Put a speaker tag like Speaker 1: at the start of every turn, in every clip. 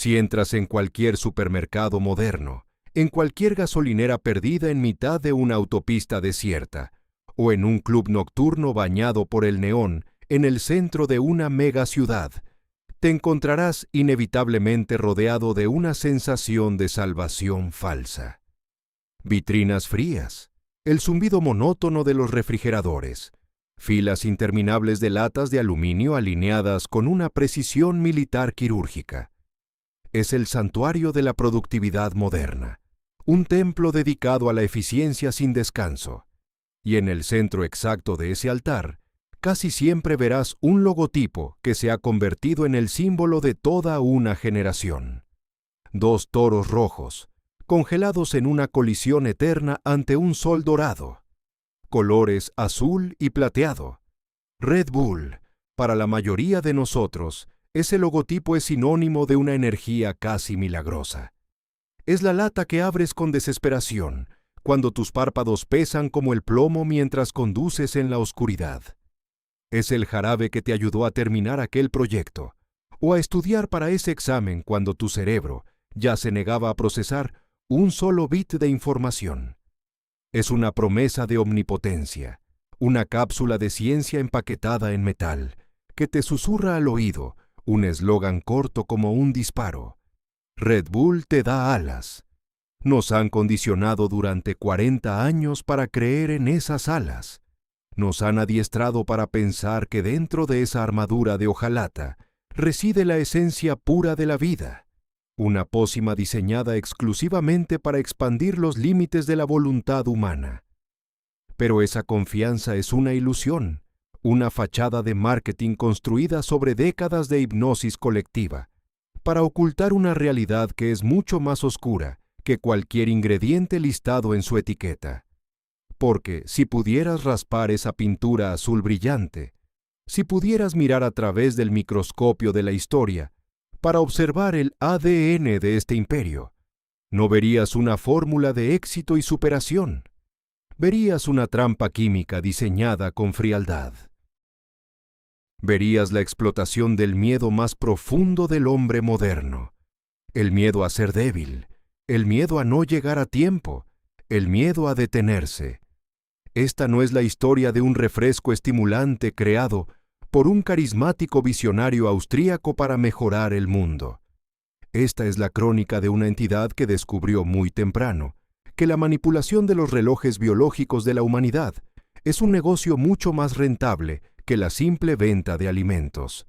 Speaker 1: Si entras en cualquier supermercado moderno, en cualquier gasolinera perdida en mitad de una autopista desierta, o en un club nocturno bañado por el neón en el centro de una megaciudad, te encontrarás inevitablemente rodeado de una sensación de salvación falsa. Vitrinas frías, el zumbido monótono de los refrigeradores, filas interminables de latas de aluminio alineadas con una precisión militar quirúrgica. Es el santuario de la productividad moderna, un templo dedicado a la eficiencia sin descanso. Y en el centro exacto de ese altar, casi siempre verás un logotipo que se ha convertido en el símbolo de toda una generación. 2 toros rojos, congelados en una colisión eterna ante un sol dorado. Colores azul y plateado. Red Bull, para la mayoría de nosotros, ese logotipo es sinónimo de una energía casi milagrosa. Es la lata que abres con desesperación, cuando tus párpados pesan como el plomo mientras conduces en la oscuridad. Es el jarabe que te ayudó a terminar aquel proyecto, o a estudiar para ese examen cuando tu cerebro ya se negaba a procesar un solo bit de información. Es una promesa de omnipotencia, una cápsula de ciencia empaquetada en metal, que te susurra al oído un eslogan corto como un disparo. Red Bull te da alas. Nos han condicionado durante 40 años para creer en esas alas. Nos han adiestrado para pensar que dentro de esa armadura de hojalata reside la esencia pura de la vida, una pócima diseñada exclusivamente para expandir los límites de la voluntad humana. Pero esa confianza es una ilusión, una fachada de marketing construida sobre décadas de hipnosis colectiva, para ocultar una realidad que es mucho más oscura que cualquier ingrediente listado en su etiqueta. Porque si pudieras raspar esa pintura azul brillante, si pudieras mirar a través del microscopio de la historia para observar el ADN de este imperio, no verías una fórmula de éxito y superación. Verías una trampa química diseñada con frialdad. Verías la explotación del miedo más profundo del hombre moderno, el miedo a ser débil, el miedo a no llegar a tiempo, el miedo a detenerse. Esta no es la historia de un refresco estimulante creado por un carismático visionario austríaco para mejorar el mundo. Esta es la crónica de una entidad que descubrió muy temprano que la manipulación de los relojes biológicos de la humanidad es un negocio mucho más rentable que la simple venta de alimentos.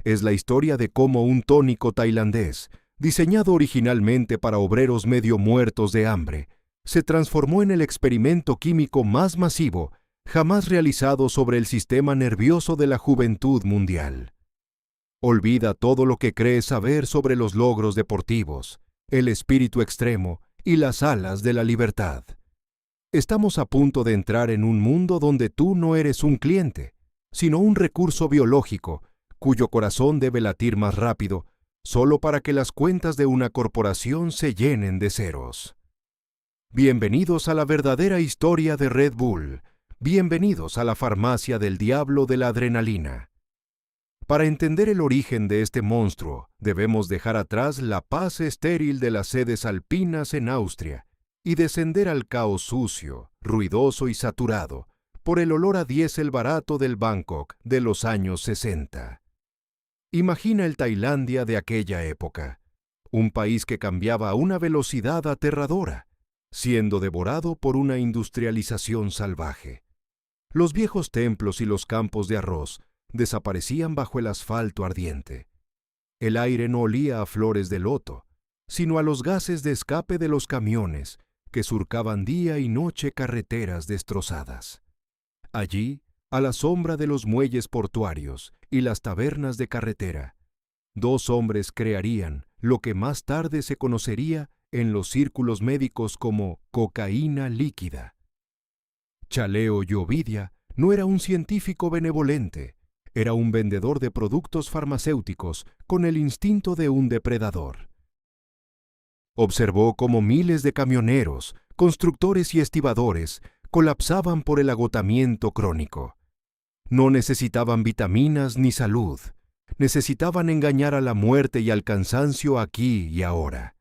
Speaker 1: Es la historia de cómo un tónico tailandés, diseñado originalmente para obreros medio muertos de hambre, se transformó en el experimento químico más masivo jamás realizado sobre el sistema nervioso de la juventud mundial. Olvida todo lo que crees saber sobre los logros deportivos, el espíritu extremo y las alas de la libertad. Estamos a punto de entrar en un mundo donde tú no eres un cliente, sino un recurso biológico, cuyo corazón debe latir más rápido, solo para que las cuentas de una corporación se llenen de ceros. Bienvenidos a la verdadera historia de Red Bull. Bienvenidos a la farmacia del diablo de la adrenalina. Para entender el origen de este monstruo, debemos dejar atrás la paz estéril de las sedes alpinas en Austria y descender al caos sucio, ruidoso y saturado por el olor a diésel barato del Bangkok de los años 60. Imagina el Tailandia de aquella época, un país que cambiaba a una velocidad aterradora, siendo devorado por una industrialización salvaje. Los viejos templos y los campos de arroz desaparecían bajo el asfalto ardiente. El aire no olía a flores de loto, sino a los gases de escape de los camiones que surcaban día y noche carreteras destrozadas. Allí, a la sombra de los muelles portuarios y las tabernas de carretera, 2 hombres crearían lo que más tarde se conocería en los círculos médicos como cocaína líquida. Chaleo Yovidia no era un científico benevolente, era un vendedor de productos farmacéuticos con el instinto de un depredador. Observó cómo miles de camioneros, constructores y estibadores colapsaban por el agotamiento crónico. No necesitaban vitaminas ni salud, Necesitaban engañar a la muerte y al cansancio aquí y ahora.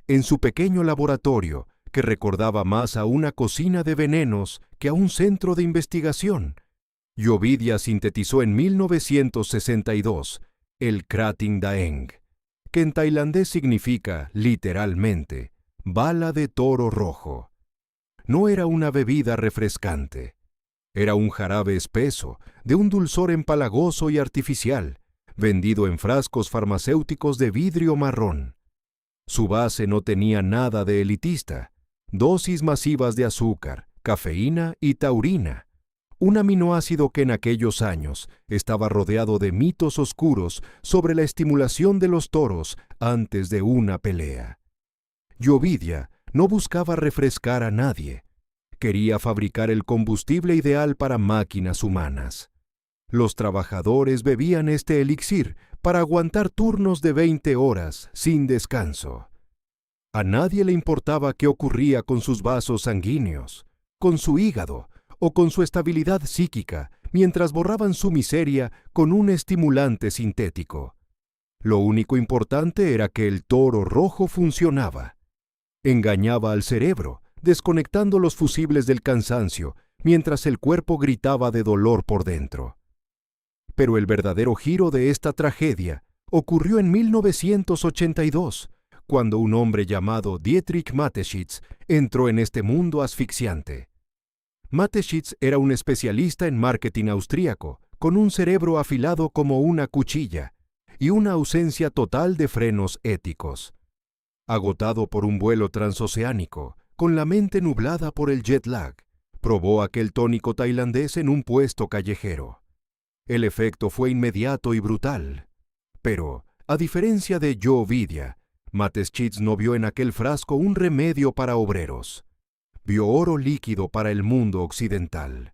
Speaker 1: En su pequeño laboratorio, que recordaba más a una cocina de venenos que a un centro de investigación, Yovidia sintetizó en 1962 el Krating Daeng, que en tailandés significa, literalmente, bala de toro rojo. No era una bebida refrescante. Era un jarabe espeso, de un dulzor empalagoso y artificial, vendido en frascos farmacéuticos de vidrio marrón. Su base no tenía nada de elitista. Dosis masivas de azúcar, cafeína y taurina, un aminoácido que en aquellos años estaba rodeado de mitos oscuros sobre la estimulación de los toros antes de una pelea. Yovidia no buscaba refrescar a nadie. Quería fabricar el combustible ideal para máquinas humanas. Los trabajadores bebían este elixir para aguantar turnos de 20 horas sin descanso. A nadie le importaba qué ocurría con sus vasos sanguíneos, con su hígado o con su estabilidad psíquica mientras borraban su miseria con un estimulante sintético. Lo único importante era que el toro rojo funcionaba. Engañaba al cerebro, desconectando los fusibles del cansancio mientras el cuerpo gritaba de dolor por dentro. Pero el verdadero giro de esta tragedia ocurrió en 1982, cuando un hombre llamado Dietrich Mateschitz entró en este mundo asfixiante. Mateschitz era un especialista en marketing austríaco, con un cerebro afilado como una cuchilla y una ausencia total de frenos éticos. Agotado por un vuelo transoceánico, con la mente nublada por el jet lag, probó aquel tónico tailandés en un puesto callejero. El efecto fue inmediato y brutal. Pero, a diferencia de Yovidia, Mateschitz no vio en aquel frasco un remedio para obreros. Vio oro líquido para el mundo occidental.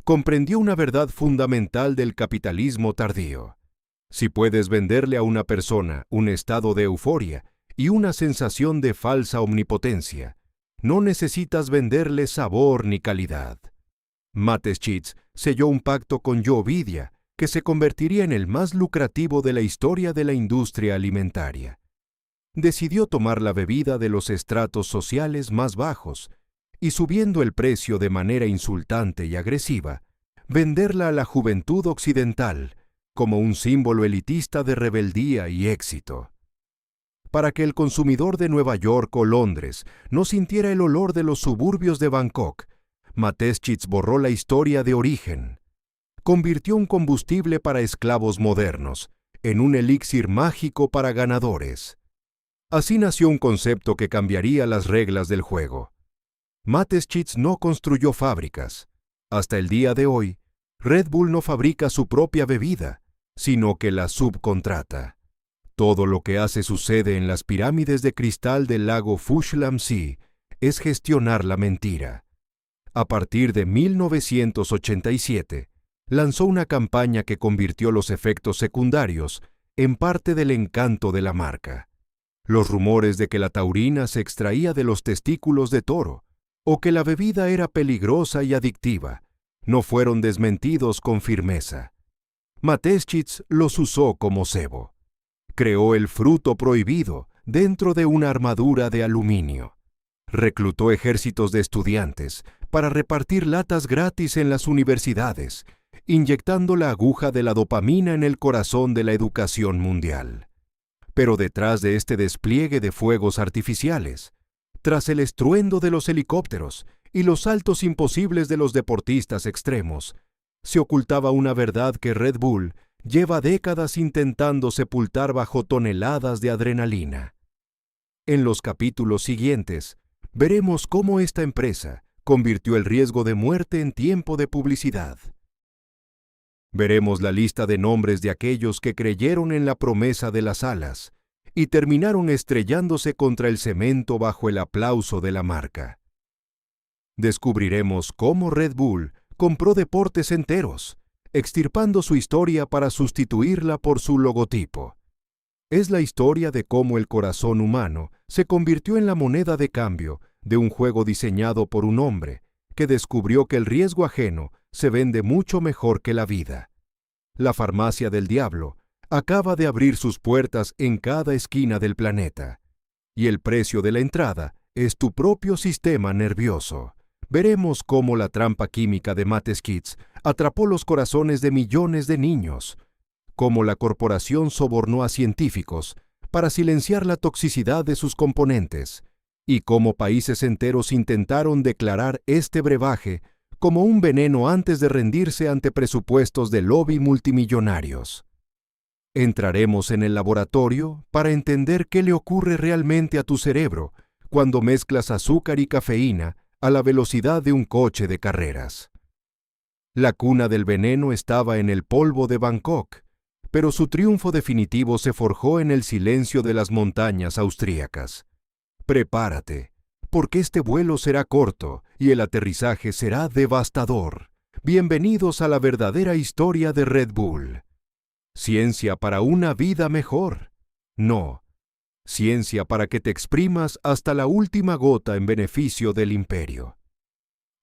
Speaker 1: Comprendió una verdad fundamental del capitalismo tardío. Si puedes venderle a una persona un estado de euforia y una sensación de falsa omnipotencia, no necesitas venderle sabor ni calidad. Mateschitz selló un pacto con Yovidia que se convertiría en el más lucrativo de la historia de la industria alimentaria. Decidió tomar la bebida de los estratos sociales más bajos y, subiendo el precio de manera insultante y agresiva, venderla a la juventud occidental como un símbolo elitista de rebeldía y éxito. Para que el consumidor de Nueva York o Londres no sintiera el olor de los suburbios de Bangkok, Mateschitz borró la historia de origen. Convirtió un combustible para esclavos modernos en un elixir mágico para ganadores. Así nació un concepto que cambiaría las reglas del juego. Mateschitz no construyó fábricas. Hasta el día de hoy, Red Bull no fabrica su propia bebida, sino que la subcontrata. Todo lo que hace sucede en las pirámides de cristal del lago Fuxlam-Si es gestionar la mentira. A partir de 1987, lanzó una campaña que convirtió los efectos secundarios en parte del encanto de la marca. Los rumores de que la taurina se extraía de los testículos de toro o que la bebida era peligrosa y adictiva no fueron desmentidos con firmeza. Mateschitz los usó como cebo. Creó el fruto prohibido dentro de una armadura de aluminio. Reclutó ejércitos de estudiantes para repartir latas gratis en las universidades, inyectando la aguja de la dopamina en el corazón de la educación mundial. Pero detrás de este despliegue de fuegos artificiales, tras el estruendo de los helicópteros y los saltos imposibles de los deportistas extremos, se ocultaba una verdad que Red Bull lleva décadas intentando sepultar bajo toneladas de adrenalina. En los capítulos siguientes, veremos cómo esta empresa convirtió el riesgo de muerte en tiempo de publicidad. Veremos la lista de nombres de aquellos que creyeron en la promesa de las alas y terminaron estrellándose contra el cemento bajo el aplauso de la marca. Descubriremos cómo Red Bull compró deportes enteros, extirpando su historia para sustituirla por su logotipo. Es la historia de cómo el corazón humano se convirtió en la moneda de cambio de un juego diseñado por un hombre que descubrió que el riesgo ajeno se vende mucho mejor que la vida. la farmacia del diablo, acaba de abrir sus puertas en cada esquina del planeta. Y el precio de la entrada es tu propio sistema nervioso. Veremos cómo la trampa química de Mates Kids atrapó los corazones de millones de niños, cómo la corporación sobornó a científicos para silenciar la toxicidad de sus componentes, y cómo países enteros intentaron declarar este brebaje como un veneno antes de rendirse ante presupuestos de lobby multimillonarios. Entraremos en el laboratorio para entender qué le ocurre realmente a tu cerebro cuando mezclas azúcar y cafeína a la velocidad de un coche de carreras. La cuna del veneno estaba en el polvo de Bangkok, pero su triunfo definitivo se forjó en el silencio de las montañas austríacas. Prepárate, porque este vuelo será corto y el aterrizaje será devastador. Bienvenidos a la verdadera historia de Red Bull. ¿Ciencia para una vida mejor? No. Ciencia para que te exprimas hasta la última gota en beneficio del imperio.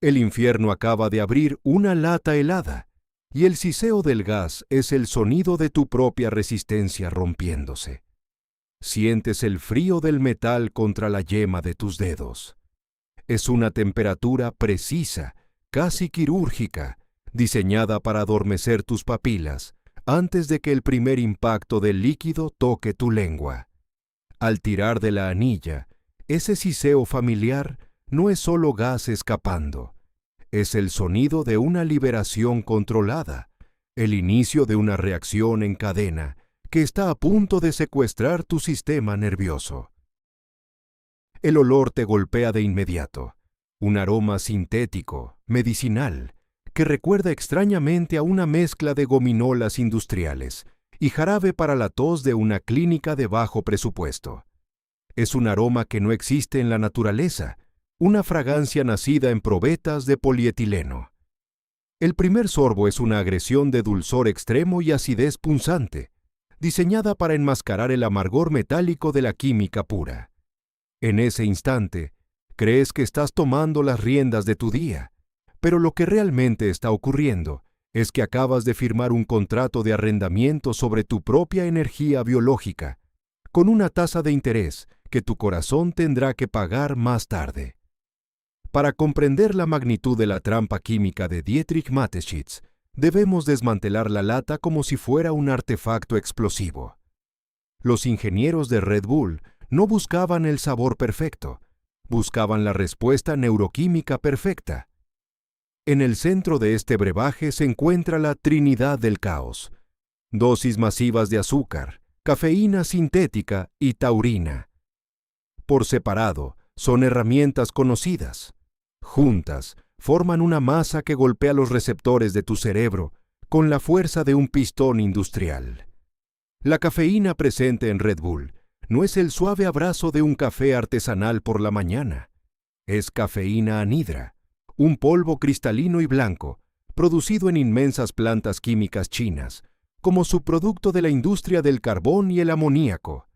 Speaker 1: El infierno acaba de abrir una lata helada, y el siseo del gas es el sonido de tu propia resistencia rompiéndose. Sientes el frío del metal contra la yema de tus dedos. Es una temperatura precisa, casi quirúrgica, diseñada para adormecer tus papilas antes de que el primer impacto del líquido toque tu lengua. Al tirar de la anilla, ese siseo familiar no es solo gas escapando, es el sonido de una liberación controlada, el inicio de una reacción en cadena que está a punto de secuestrar tu sistema nervioso. El olor te golpea de inmediato, un aroma sintético, medicinal, que recuerda extrañamente a una mezcla de gominolas industriales y jarabe para la tos de una clínica de bajo presupuesto. Es un aroma que no existe en la naturaleza, una fragancia nacida en probetas de polietileno. El primer sorbo es una agresión de dulzor extremo y acidez punzante, diseñada para enmascarar el amargor metálico de la química pura. En ese instante, crees que estás tomando las riendas de tu día, pero lo que realmente está ocurriendo es que acabas de firmar un contrato de arrendamiento sobre tu propia energía biológica, con una tasa de interés que tu corazón tendrá que pagar más tarde. Para comprender la magnitud de la trampa química de Dietrich Mateschitz, debemos desmantelar la lata como si fuera un artefacto explosivo. Los ingenieros de Red Bull no buscaban el sabor perfecto, buscaban la respuesta neuroquímica perfecta. En el centro de este brebaje se encuentra la Trinidad del Caos: dosis masivas de azúcar, cafeína sintética y taurina. Por separado, son herramientas conocidas. Juntas, forman una masa que golpea los receptores de tu cerebro con la fuerza de un pistón industrial. La cafeína presente en Red Bull no es el suave abrazo de un café artesanal por la mañana. Es cafeína anhidra, un polvo cristalino y blanco, producido en inmensas plantas químicas chinas, como subproducto de la industria del carbón y el amoníaco.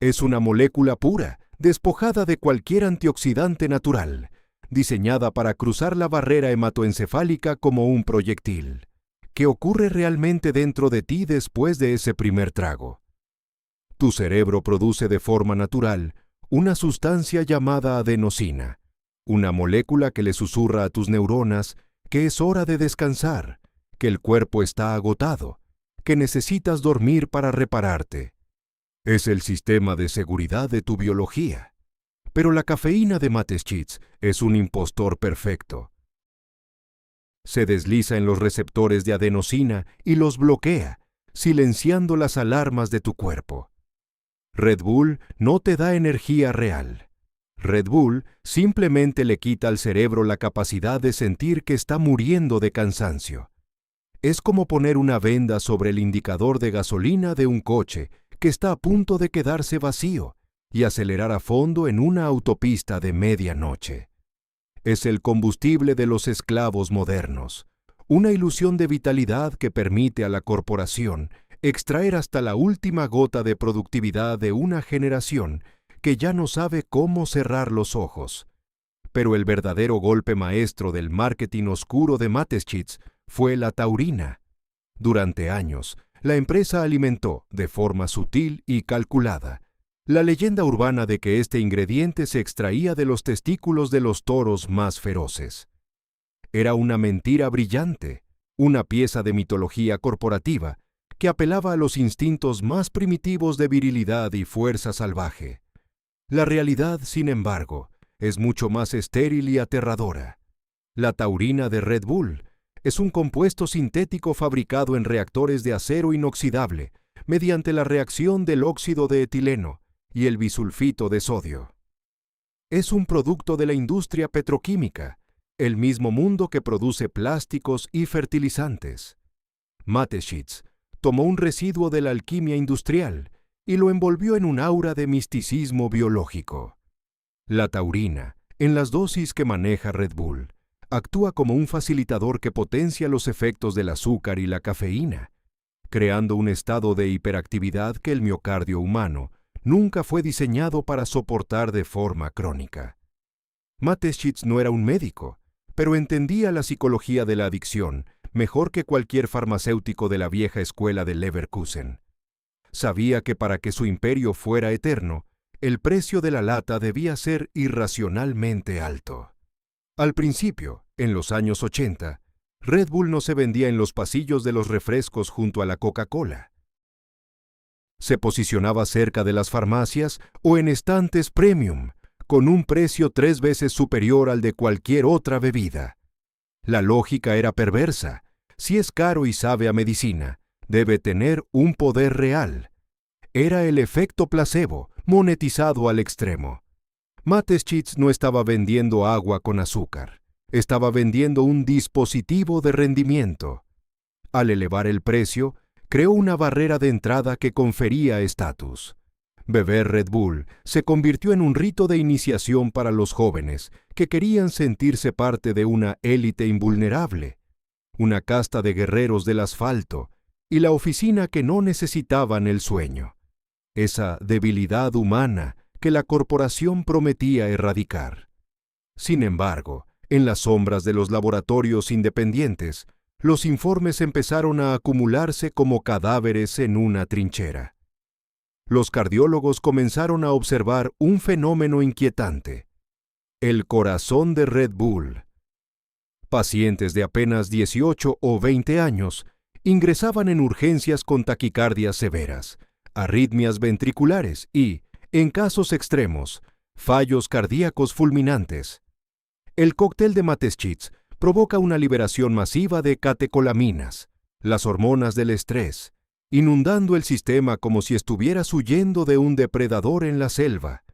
Speaker 1: Es una molécula pura, despojada de cualquier antioxidante natural, diseñada para cruzar la barrera hematoencefálica como un proyectil. ¿Qué ocurre realmente dentro de ti después de ese primer trago? Tu cerebro produce de forma natural una sustancia llamada adenosina, una molécula que le susurra a tus neuronas que es hora de descansar, que el cuerpo está agotado, que necesitas dormir para repararte. Es el sistema de seguridad de tu biología. Pero la cafeína de Mateschitz es un impostor perfecto. Se desliza en los receptores de adenosina y los bloquea, silenciando las alarmas de tu cuerpo. Red Bull no te da energía real. Red Bull simplemente le quita al cerebro la capacidad de sentir que está muriendo de cansancio. Es como poner una venda sobre el indicador de gasolina de un coche que está a punto de quedarse vacío y acelerar a fondo en una autopista de medianoche. Es el combustible de los esclavos modernos, una ilusión de vitalidad que permite a la corporación extraer hasta la última gota de productividad de una generación que ya no sabe cómo cerrar los ojos. Pero el verdadero golpe maestro del marketing oscuro de Mateschitz fue la taurina, Durante años, la empresa alimentó, de forma sutil y calculada, la leyenda urbana de que este ingrediente se extraía de los testículos de los toros más feroces. Era una mentira brillante, una pieza de mitología corporativa que apelaba a los instintos más primitivos de virilidad y fuerza salvaje. La realidad, sin embargo, es mucho más estéril y aterradora. La taurina de Red Bull es un compuesto sintético fabricado en reactores de acero inoxidable mediante la reacción del óxido de etileno y el bisulfito de sodio. Es un producto de la industria petroquímica, el mismo mundo que produce plásticos y fertilizantes. Mateschitz tomó un residuo de la alquimia industrial y lo envolvió en un aura de misticismo biológico. La taurina, en las dosis que maneja Red Bull, actúa como un facilitador que potencia los efectos del azúcar y la cafeína, creando un estado de hiperactividad que el miocardio humano nunca fue diseñado para soportar de forma crónica. Mateschitz no era un médico, pero entendía la psicología de la adicción mejor que cualquier farmacéutico de la vieja escuela de Leverkusen. Sabía que para que su imperio fuera eterno, el precio de la lata debía ser irracionalmente alto. Al principio, en los años 80, Red Bull no se vendía en los pasillos de los refrescos junto a la Coca-Cola. Se posicionaba cerca de las farmacias o en estantes premium, con un precio 3 veces superior al de cualquier otra bebida. La lógica era perversa. Si es caro y sabe a medicina, debe tener un poder real. Era el efecto placebo, monetizado al extremo. Mateschitz no estaba vendiendo agua con azúcar. Estaba vendiendo un dispositivo de rendimiento. Al elevar el precio, creó una barrera de entrada que confería estatus. Beber Red Bull se convirtió en un rito de iniciación para los jóvenes que querían sentirse parte de una élite invulnerable, una casta de guerreros del asfalto y la oficina que no necesitaban el sueño, esa debilidad humana que la corporación prometía erradicar. Sin embargo, en las sombras de los laboratorios independientes, los informes empezaron a acumularse como cadáveres en una trinchera. Los cardiólogos comenzaron a observar un fenómeno inquietante: el corazón de Red Bull. Pacientes de apenas 18 o 20 años ingresaban en urgencias con taquicardias severas, arritmias ventriculares y, en casos extremos, fallos cardíacos fulminantes. El cóctel de Mateschitz provoca una liberación masiva de catecolaminas, las hormonas del estrés, inundando el sistema como si estuvieras huyendo de un depredador en la selva.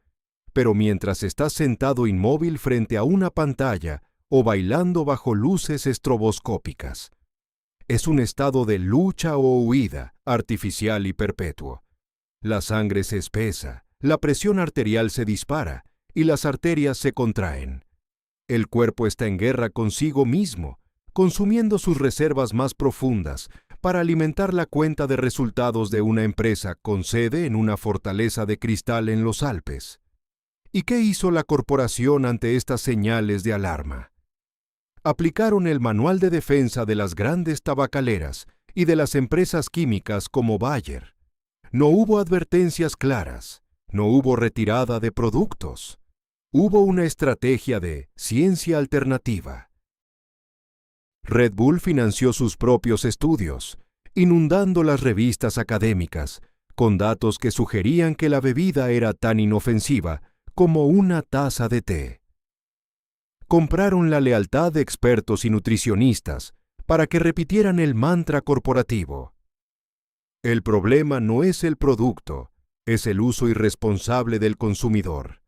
Speaker 1: Pero mientras estás sentado inmóvil frente a una pantalla o bailando bajo luces estroboscópicas. Es un estado de lucha o huida, artificial y perpetuo. La sangre se espesa, la presión arterial se dispara y las arterias se contraen. El cuerpo está en guerra consigo mismo, consumiendo sus reservas más profundas para alimentar la cuenta de resultados de una empresa con sede en una fortaleza de cristal en los Alpes. ¿Y qué hizo la corporación ante estas señales de alarma? Aplicaron el manual de defensa de las grandes tabacaleras y de las empresas químicas como Bayer. No hubo advertencias claras, no hubo retirada de productos. Hubo una estrategia de ciencia alternativa. Red Bull financió sus propios estudios, inundando las revistas académicas con datos que sugerían que la bebida era tan inofensiva como una taza de té. Compraron la lealtad de expertos y nutricionistas para que repitieran el mantra corporativo. El problema no es el producto, es el uso irresponsable del consumidor.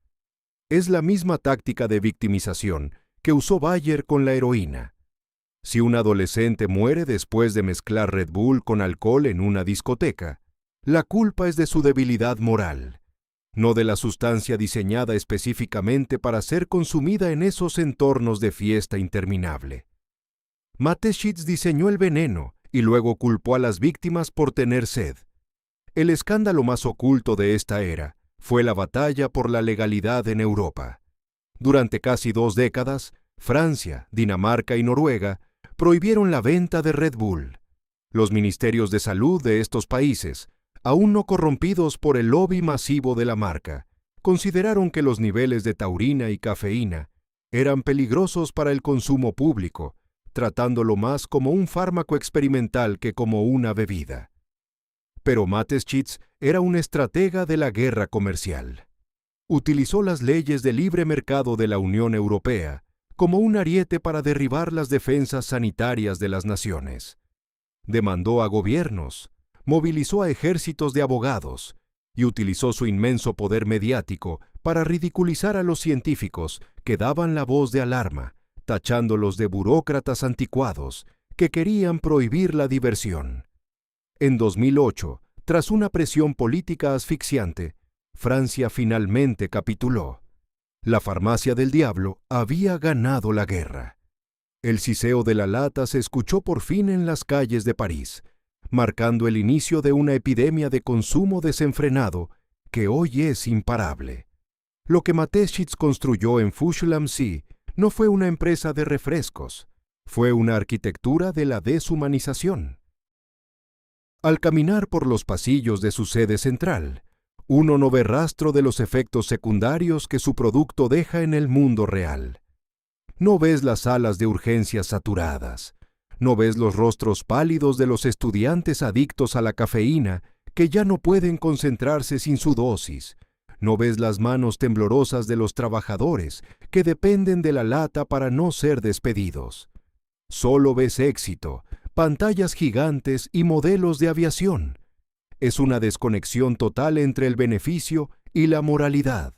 Speaker 1: Es la misma táctica de victimización que usó Bayer con la heroína. Si un adolescente muere después de mezclar Red Bull con alcohol en una discoteca, la culpa es de su debilidad moral, no de la sustancia diseñada específicamente para ser consumida en esos entornos de fiesta interminable. Mateschitz diseñó el veneno y luego culpó a las víctimas por tener sed. El escándalo más oculto de esta era fue la batalla por la legalidad en Europa. Durante casi 2 décadas, Francia, Dinamarca y Noruega prohibieron la venta de Red Bull. Los ministerios de salud de estos países, aún no corrompidos por el lobby masivo de la marca, consideraron que los niveles de taurina y cafeína eran peligrosos para el consumo público, tratándolo más como un fármaco experimental que como una bebida. Pero Mateschitz era un estratega de la guerra comercial. Utilizó las leyes de libre mercado de la Unión Europea como un ariete para derribar las defensas sanitarias de las naciones. Demandó a gobiernos, movilizó a ejércitos de abogados y utilizó su inmenso poder mediático para ridiculizar a los científicos que daban la voz de alarma, tachándolos de burócratas anticuados que querían prohibir la diversión. En 2008, tras una presión política asfixiante, Francia finalmente capituló. La farmacia del diablo había ganado la guerra. El siseo de la lata se escuchó por fin en las calles de París, marcando el inicio de una epidemia de consumo desenfrenado que hoy es imparable. Lo que Mateschitz construyó en Fuchs-Lamcy no fue una empresa de refrescos, fue una arquitectura de la deshumanización. Al caminar por los pasillos de su sede central, uno no ve rastro de los efectos secundarios que su producto deja en el mundo real. No ves las salas de urgencias saturadas, no ves los rostros pálidos de los estudiantes adictos a la cafeína que ya no pueden concentrarse sin su dosis, no ves las manos temblorosas de los trabajadores que dependen de la lata para no ser despedidos. Solo ves éxito, pantallas gigantes y modelos de aviación. Es una desconexión total entre el beneficio y la moralidad.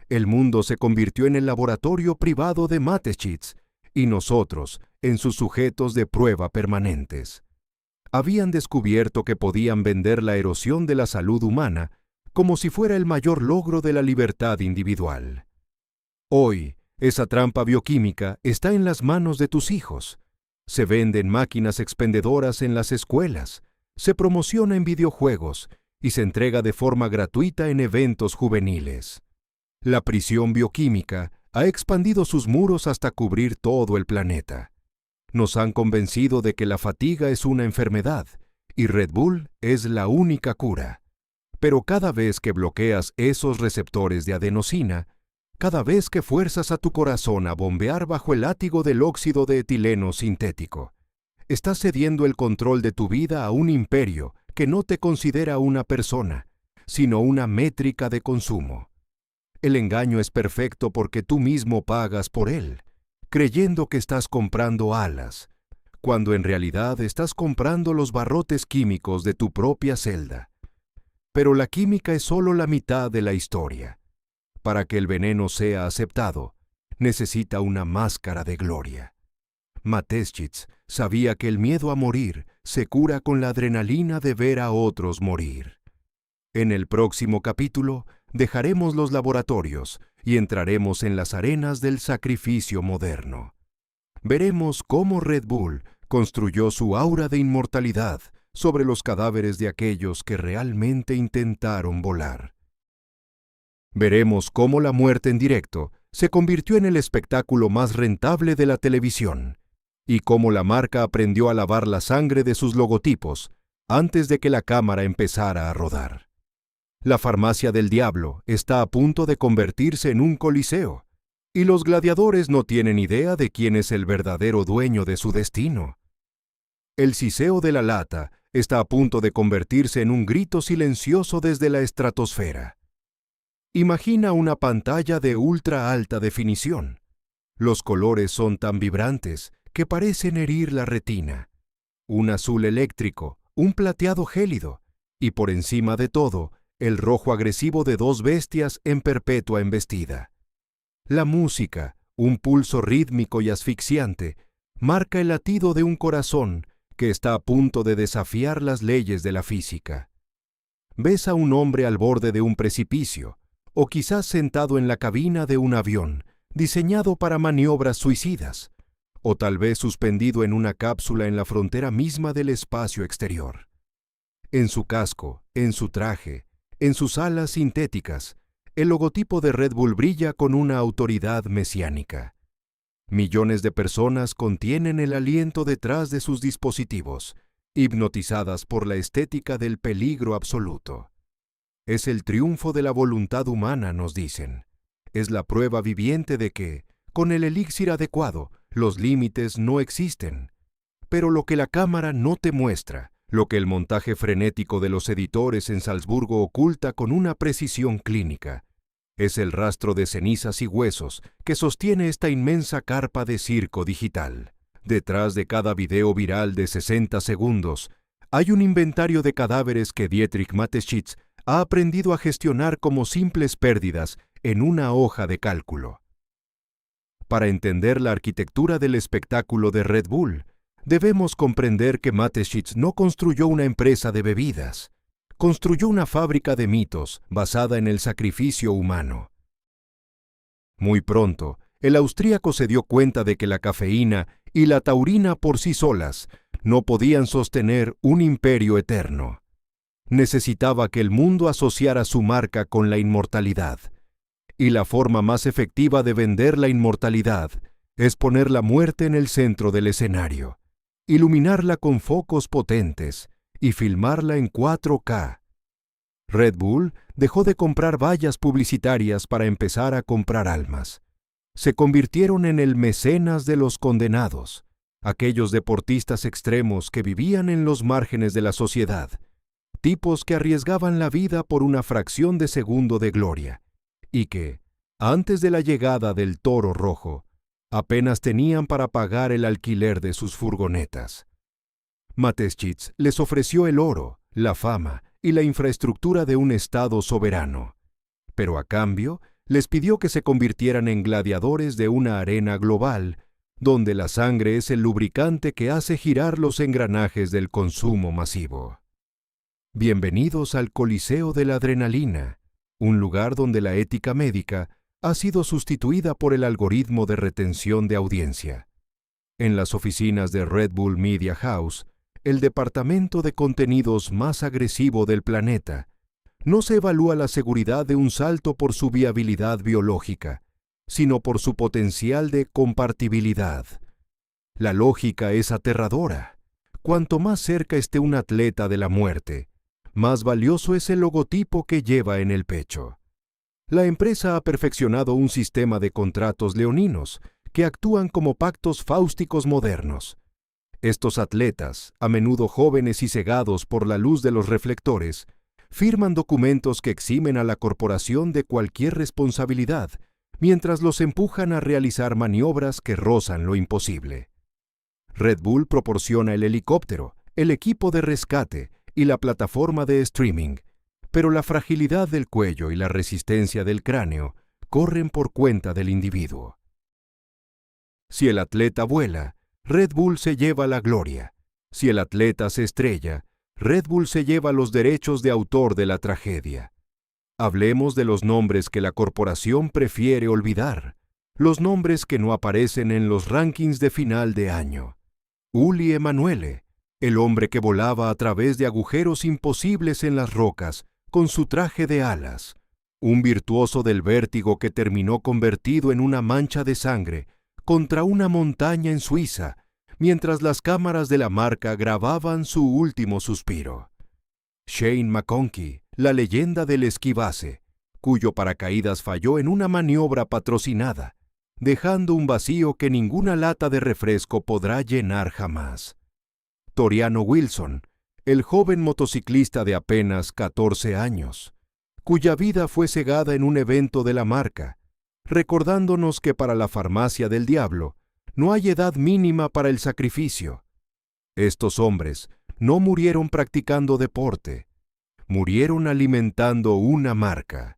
Speaker 1: El mundo se convirtió en el laboratorio privado de Mateschitz y nosotros en sus sujetos de prueba permanentes. Habían descubierto que podían vender la erosión de la salud humana como si fuera el mayor logro de la libertad individual. Hoy, esa trampa bioquímica está en las manos de tus hijos. Se venden máquinas expendedoras en las escuelas, se promociona en videojuegos y se entrega de forma gratuita en eventos juveniles. La prisión bioquímica ha expandido sus muros hasta cubrir todo el planeta. Nos han convencido de que la fatiga es una enfermedad y Red Bull es la única cura. Pero cada vez que bloqueas esos receptores de adenosina, cada vez que fuerzas a tu corazón a bombear bajo el látigo del óxido de etileno sintético, estás cediendo el control de tu vida a un imperio que no te considera una persona, sino una métrica de consumo. El engaño es perfecto porque tú mismo pagas por él, creyendo que estás comprando alas, cuando en realidad estás comprando los barrotes químicos de tu propia celda. Pero la química es solo la mitad de la historia. Para que el veneno sea aceptado, necesita una máscara de gloria. Mateschitz sabía que el miedo a morir se cura con la adrenalina de ver a otros morir. En el próximo capítulo dejaremos los laboratorios y entraremos en las arenas del sacrificio moderno. Veremos cómo Red Bull construyó su aura de inmortalidad sobre los cadáveres de aquellos que realmente intentaron volar. Veremos cómo la muerte en directo se convirtió en el espectáculo más rentable de la televisión y cómo la marca aprendió a lavar la sangre de sus logotipos antes de que la cámara empezara a rodar. La farmacia del diablo está a punto de convertirse en un coliseo, y los gladiadores no tienen idea de quién es el verdadero dueño de su destino. El siseo de la lata está a punto de convertirse en un grito silencioso desde la estratosfera. Imagina una pantalla de ultra alta definición. Los colores son tan vibrantes que parecen herir la retina. Un azul eléctrico, un plateado gélido, y por encima de todo, el rojo agresivo de dos bestias en perpetua embestida. La música, un pulso rítmico y asfixiante, marca el latido de un corazón que está a punto de desafiar las leyes de la física. Ves a un hombre al borde de un precipicio, o quizás sentado en la cabina de un avión, diseñado para maniobras suicidas, o tal vez suspendido en una cápsula en la frontera misma del espacio exterior. En su casco, en su traje, en sus alas sintéticas, el logotipo de Red Bull brilla con una autoridad mesiánica. Millones de personas contienen el aliento detrás de sus dispositivos hipnotizadas por la estética del peligro absoluto. Es el triunfo de la voluntad humana, nos dicen. Es la prueba viviente de que, con el elixir adecuado, los límites no existen. Pero lo que la cámara no te muestra, lo que el montaje frenético de los editores en Salzburgo oculta con una precisión clínica, es el rastro de cenizas y huesos que sostiene esta inmensa carpa de circo digital. Detrás de cada video viral de 60 segundos, hay un inventario de cadáveres que Dietrich Mateschitz ha aprendido a gestionar como simples pérdidas en una hoja de cálculo. Para entender la arquitectura del espectáculo de Red Bull, debemos comprender que Mateschitz no construyó una empresa de bebidas, construyó una fábrica de mitos basada en el sacrificio humano. Muy pronto, el austríaco se dio cuenta de que la cafeína y la taurina por sí solas no podían sostener un imperio eterno. Necesitaba que el mundo asociara su marca con la inmortalidad. Y la forma más efectiva de vender la inmortalidad es poner la muerte en el centro del escenario, iluminarla con focos potentes y filmarla en 4K. Red Bull dejó de comprar vallas publicitarias para empezar a comprar almas. Se convirtieron en el mecenas de los condenados, aquellos deportistas extremos que vivían en los márgenes de la sociedad, tipos que arriesgaban la vida por una fracción de segundo de gloria, y que, antes de la llegada del Toro Rojo, apenas tenían para pagar el alquiler de sus furgonetas. Mateschitz les ofreció el oro, la fama y la infraestructura de un Estado soberano, pero a cambio les pidió que se convirtieran en gladiadores de una arena global, donde la sangre es el lubricante que hace girar los engranajes del consumo masivo. Bienvenidos al Coliseo de la Adrenalina, un lugar donde la ética médica ha sido sustituida por el algoritmo de retención de audiencia. En las oficinas de Red Bull Media House, el departamento de contenidos más agresivo del planeta, no se evalúa la seguridad de un salto por su viabilidad biológica, sino por su potencial de compartibilidad. La lógica es aterradora. Cuanto más cerca esté un atleta de la muerte, más valioso es el logotipo que lleva en el pecho. La empresa ha perfeccionado un sistema de contratos leoninos que actúan como pactos fáusticos modernos. Estos atletas, a menudo jóvenes y cegados por la luz de los reflectores, firman documentos que eximen a la corporación de cualquier responsabilidad, mientras los empujan a realizar maniobras que rozan lo imposible. Red Bull proporciona el helicóptero, el equipo de rescate y la plataforma de streaming, pero la fragilidad del cuello y la resistencia del cráneo corren por cuenta del individuo. Si el atleta vuela, Red Bull se lleva la gloria. Si el atleta se estrella, Red Bull se lleva los derechos de autor de la tragedia. Hablemos de los nombres que la corporación prefiere olvidar, los nombres que no aparecen en los rankings de final de año. Uli Emanuele, el hombre que volaba a través de agujeros imposibles en las rocas con su traje de alas, un virtuoso del vértigo que terminó convertido en una mancha de sangre contra una montaña en Suiza, mientras las cámaras de la marca grababan su último suspiro. Shane McConkey, la leyenda del esquí base, cuyo paracaídas falló en una maniobra patrocinada, dejando un vacío que ninguna lata de refresco podrá llenar jamás. Toriano Wilson, el joven motociclista de apenas 14 años, cuya vida fue cegada en un evento de la marca, recordándonos que para la farmacia del diablo no hay edad mínima para el sacrificio. Estos hombres no murieron practicando deporte, murieron alimentando una marca.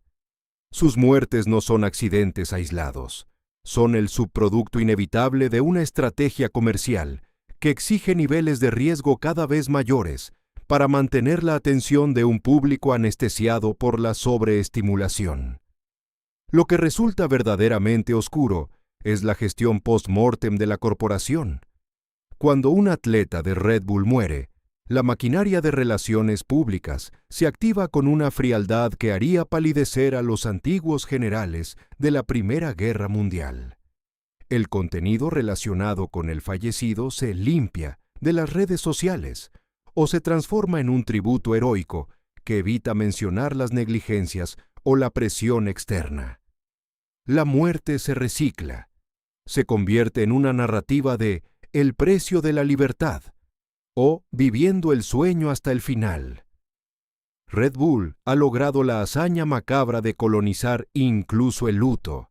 Speaker 1: Sus muertes no son accidentes aislados, son el subproducto inevitable de una estrategia comercial que exige niveles de riesgo cada vez mayores para mantener la atención de un público anestesiado por la sobreestimulación. Lo que resulta verdaderamente oscuro es la gestión post-mortem de la corporación. Cuando un atleta de Red Bull muere, la maquinaria de relaciones públicas se activa con una frialdad que haría palidecer a los antiguos generales de la Primera Guerra Mundial. El contenido relacionado con el fallecido se limpia de las redes sociales, o se transforma en un tributo heroico que evita mencionar las negligencias o la presión externa. La muerte se recicla, se convierte en una narrativa de El precio de la libertad o Viviendo el sueño hasta el final. Red Bull ha logrado la hazaña macabra de colonizar incluso el luto.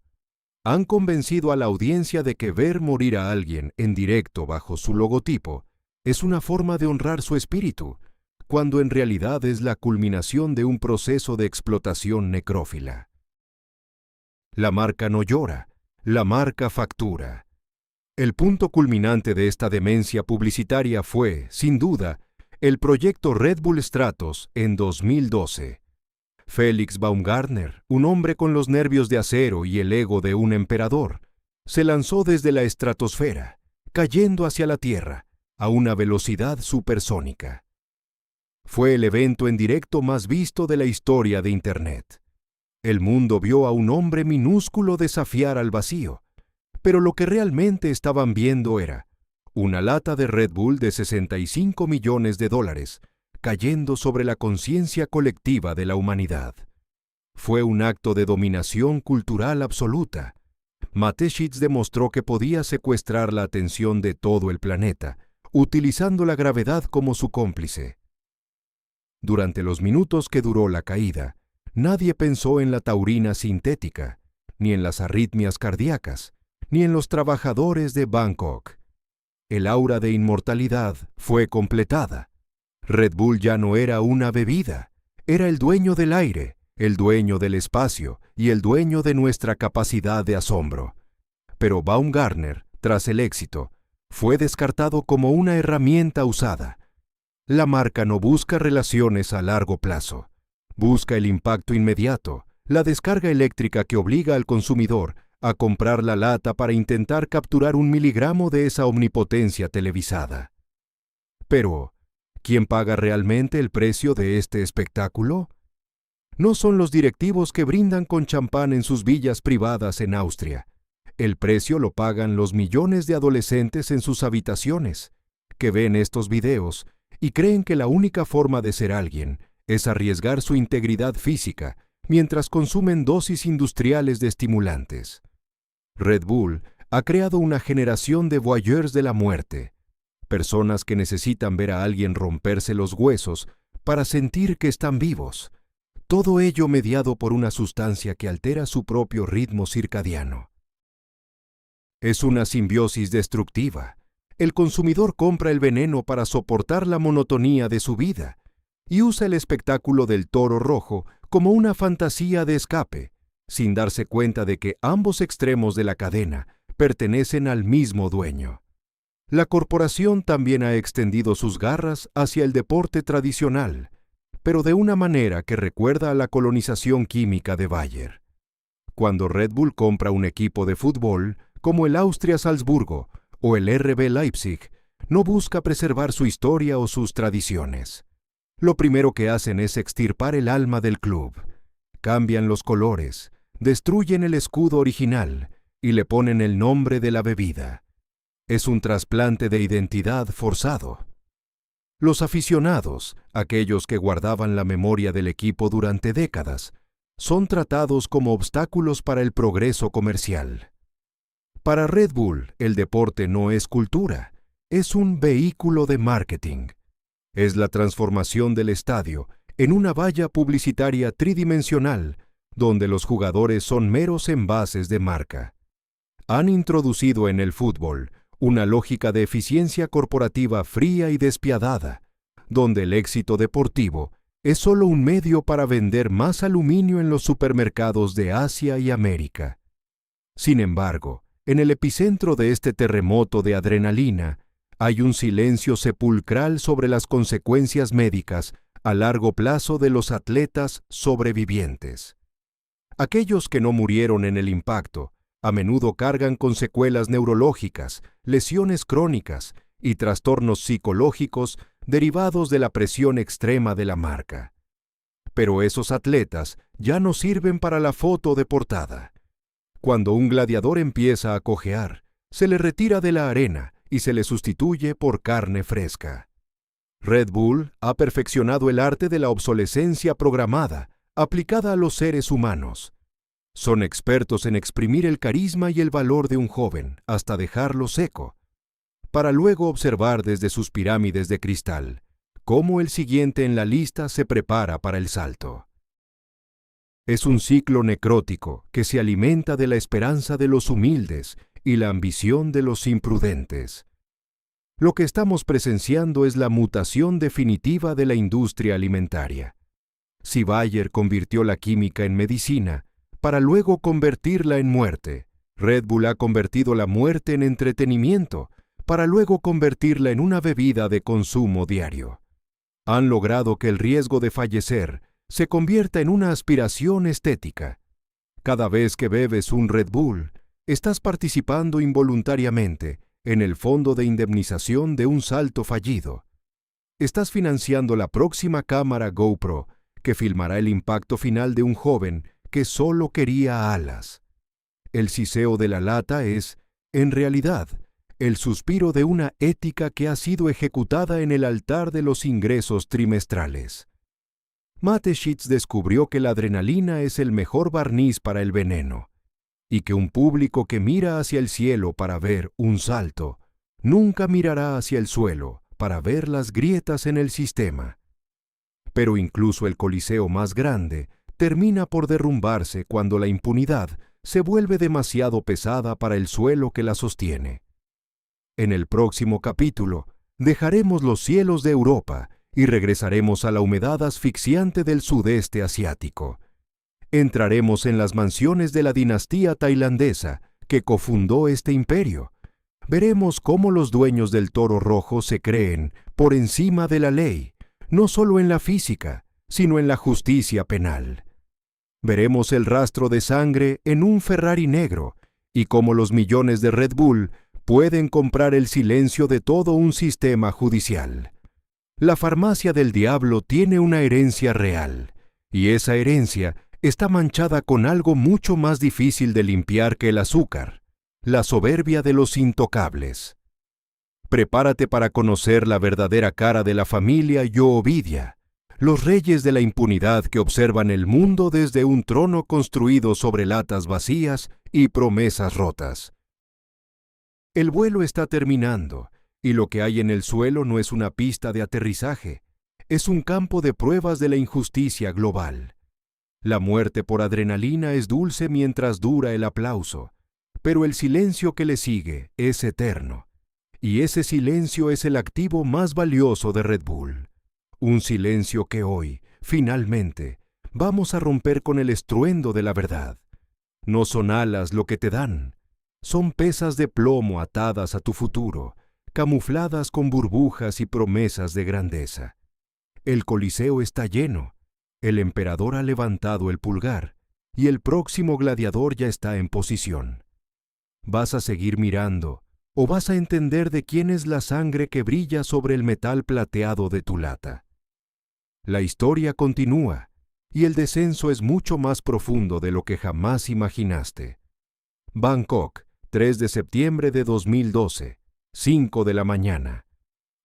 Speaker 1: Han convencido a la audiencia de que ver morir a alguien en directo bajo su logotipo es una forma de honrar su espíritu, cuando en realidad es la culminación de un proceso de explotación necrófila. La marca no llora, la marca factura. El punto culminante de esta demencia publicitaria fue, sin duda, el proyecto Red Bull Stratos en 2012. Felix Baumgartner, un hombre con los nervios de acero y el ego de un emperador, se lanzó desde la estratosfera, cayendo hacia la Tierra, a una velocidad supersónica. Fue el evento en directo más visto de la historia de Internet. El mundo vio a un hombre minúsculo desafiar al vacío, pero lo que realmente estaban viendo era una lata de Red Bull de $65 millones cayendo sobre la conciencia colectiva de la humanidad. Fue un acto de dominación cultural absoluta. Mateschitz demostró que podía secuestrar la atención de todo el planeta, utilizando la gravedad como su cómplice. Durante los minutos que duró la caída, nadie pensó en la taurina sintética, ni en las arritmias cardíacas, ni en los trabajadores de Bangkok. El aura de inmortalidad fue completada. Red Bull ya no era una bebida, era el dueño del aire, el dueño del espacio y el dueño de nuestra capacidad de asombro. Pero Baumgartner, tras el éxito, fue descartado como una herramienta usada. La marca no busca relaciones a largo plazo, busca el impacto inmediato, la descarga eléctrica que obliga al consumidor a comprar la lata para intentar capturar 1 miligramo de esa omnipotencia televisada. Pero, ¿quién paga realmente el precio de este espectáculo? No son los directivos que brindan con champán en sus villas privadas en Austria. El precio lo pagan los millones de adolescentes en sus habitaciones, que ven estos videos y creen que la única forma de ser alguien es arriesgar su integridad física mientras consumen dosis industriales de estimulantes. Red Bull ha creado una generación de voyeurs de la muerte, personas que necesitan ver a alguien romperse los huesos para sentir que están vivos, todo ello mediado por una sustancia que altera su propio ritmo circadiano. Es una simbiosis destructiva. El consumidor compra el veneno para soportar la monotonía de su vida y usa el espectáculo del toro rojo como una fantasía de escape, sin darse cuenta de que ambos extremos de la cadena pertenecen al mismo dueño. La corporación también ha extendido sus garras hacia el deporte tradicional, pero de una manera que recuerda a la colonización química de Bayer. Cuando Red Bull compra un equipo de fútbol, como el Austria Salzburgo o el RB Leipzig, no busca preservar su historia o sus tradiciones. Lo primero que hacen es extirpar el alma del club. Cambian los colores, destruyen el escudo original y le ponen el nombre de la bebida. Es un trasplante de identidad forzado. Los aficionados, aquellos que guardaban la memoria del equipo durante décadas, son tratados como obstáculos para el progreso comercial. Para Red Bull, el deporte no es cultura, es un vehículo de marketing. Es la transformación del estadio en una valla publicitaria tridimensional, donde los jugadores son meros envases de marca. Han introducido en el fútbol una lógica de eficiencia corporativa fría y despiadada, donde el éxito deportivo es solo un medio para vender más aluminio en los supermercados de Asia y América. Sin embargo, en el epicentro de este terremoto de adrenalina, hay un silencio sepulcral sobre las consecuencias médicas a largo plazo de los atletas sobrevivientes. Aquellos que no murieron en el impacto, a menudo cargan con secuelas neurológicas, lesiones crónicas y trastornos psicológicos derivados de la presión extrema de la marca. Pero esos atletas ya no sirven para la foto de portada. Cuando un gladiador empieza a cojear, se le retira de la arena y se le sustituye por carne fresca. Red Bull ha perfeccionado el arte de la obsolescencia programada, aplicada a los seres humanos. Son expertos en exprimir el carisma y el valor de un joven hasta dejarlo seco, para luego observar desde sus pirámides de cristal cómo el siguiente en la lista se prepara para el salto. Es un ciclo necrótico que se alimenta de la esperanza de los humildes y la ambición de los imprudentes. Lo que estamos presenciando es la mutación definitiva de la industria alimentaria. Si Bayer convirtió la química en medicina, para luego convertirla en muerte, Red Bull ha convertido la muerte en entretenimiento, para luego convertirla en una bebida de consumo diario. Han logrado que el riesgo de fallecer se convierta en una aspiración estética. Cada vez que bebes un Red Bull, estás participando involuntariamente en el fondo de indemnización de un salto fallido. Estás financiando la próxima cámara GoPro que filmará el impacto final de un joven que solo quería alas. El siseo de la lata es, en realidad, el suspiro de una ética que ha sido ejecutada en el altar de los ingresos trimestrales. Mateschitz descubrió que la adrenalina es el mejor barniz para el veneno, y que un público que mira hacia el cielo para ver un salto, nunca mirará hacia el suelo para ver las grietas en el sistema. Pero incluso el coliseo más grande termina por derrumbarse cuando la impunidad se vuelve demasiado pesada para el suelo que la sostiene. En el próximo capítulo, dejaremos los cielos de Europa y regresaremos a la humedad asfixiante del sudeste asiático. Entraremos en las mansiones de la dinastía tailandesa que cofundó este imperio. Veremos cómo los dueños del toro rojo se creen por encima de la ley, no solo en la física, sino en la justicia penal. Veremos el rastro de sangre en un Ferrari negro y cómo los millones de Red Bull pueden comprar el silencio de todo un sistema judicial. La farmacia del diablo tiene una herencia real, y esa herencia está manchada con algo mucho más difícil de limpiar que el azúcar, la soberbia de los intocables. Prepárate para conocer la verdadera cara de la familia Yo-Ovidia, los reyes de la impunidad que observan el mundo desde un trono construido sobre latas vacías y promesas rotas. El vuelo está terminando, y lo que hay en el suelo no es una pista de aterrizaje, es un campo de pruebas de la injusticia global. La muerte por adrenalina es dulce mientras dura el aplauso, pero el silencio que le sigue es eterno, y ese silencio es el activo más valioso de Red Bull. Un silencio que hoy, finalmente, vamos a romper con el estruendo de la verdad. No son alas lo que te dan, son pesas de plomo atadas a tu futuro, camufladas con burbujas y promesas de grandeza. El Coliseo está lleno, el emperador ha levantado el pulgar, y el próximo gladiador ya está en posición. ¿Vas a seguir mirando, o vas a entender de quién es la sangre que brilla sobre el metal plateado de tu lata? La historia continúa, y el descenso es mucho más profundo de lo que jamás imaginaste. Bangkok, 3 de septiembre de 2012, 5 de la mañana.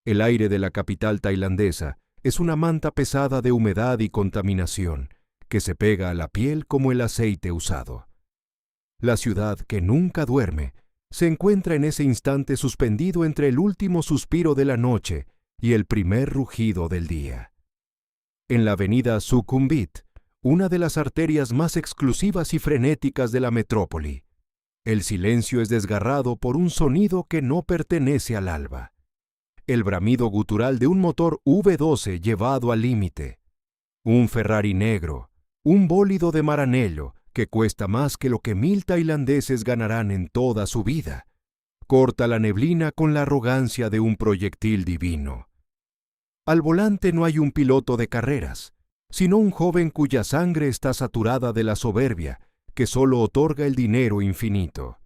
Speaker 1: El aire de la capital tailandesa es una manta pesada de humedad y contaminación que se pega a la piel como el aceite usado. La ciudad que nunca duerme se encuentra en ese instante suspendido entre el último suspiro de la noche y el primer rugido del día. En la avenida Sukhumvit, una de las arterias más exclusivas y frenéticas de la metrópoli, el silencio es desgarrado por un sonido que no pertenece al alba. El bramido gutural de un motor V12 llevado al límite. Un Ferrari negro, un bólido de Maranello que cuesta más que lo que 1000 tailandeses ganarán en toda su vida. Corta la neblina con la arrogancia de un proyectil divino. Al volante no hay un piloto de carreras, sino un joven cuya sangre está saturada de la soberbia que solo otorga el dinero infinito.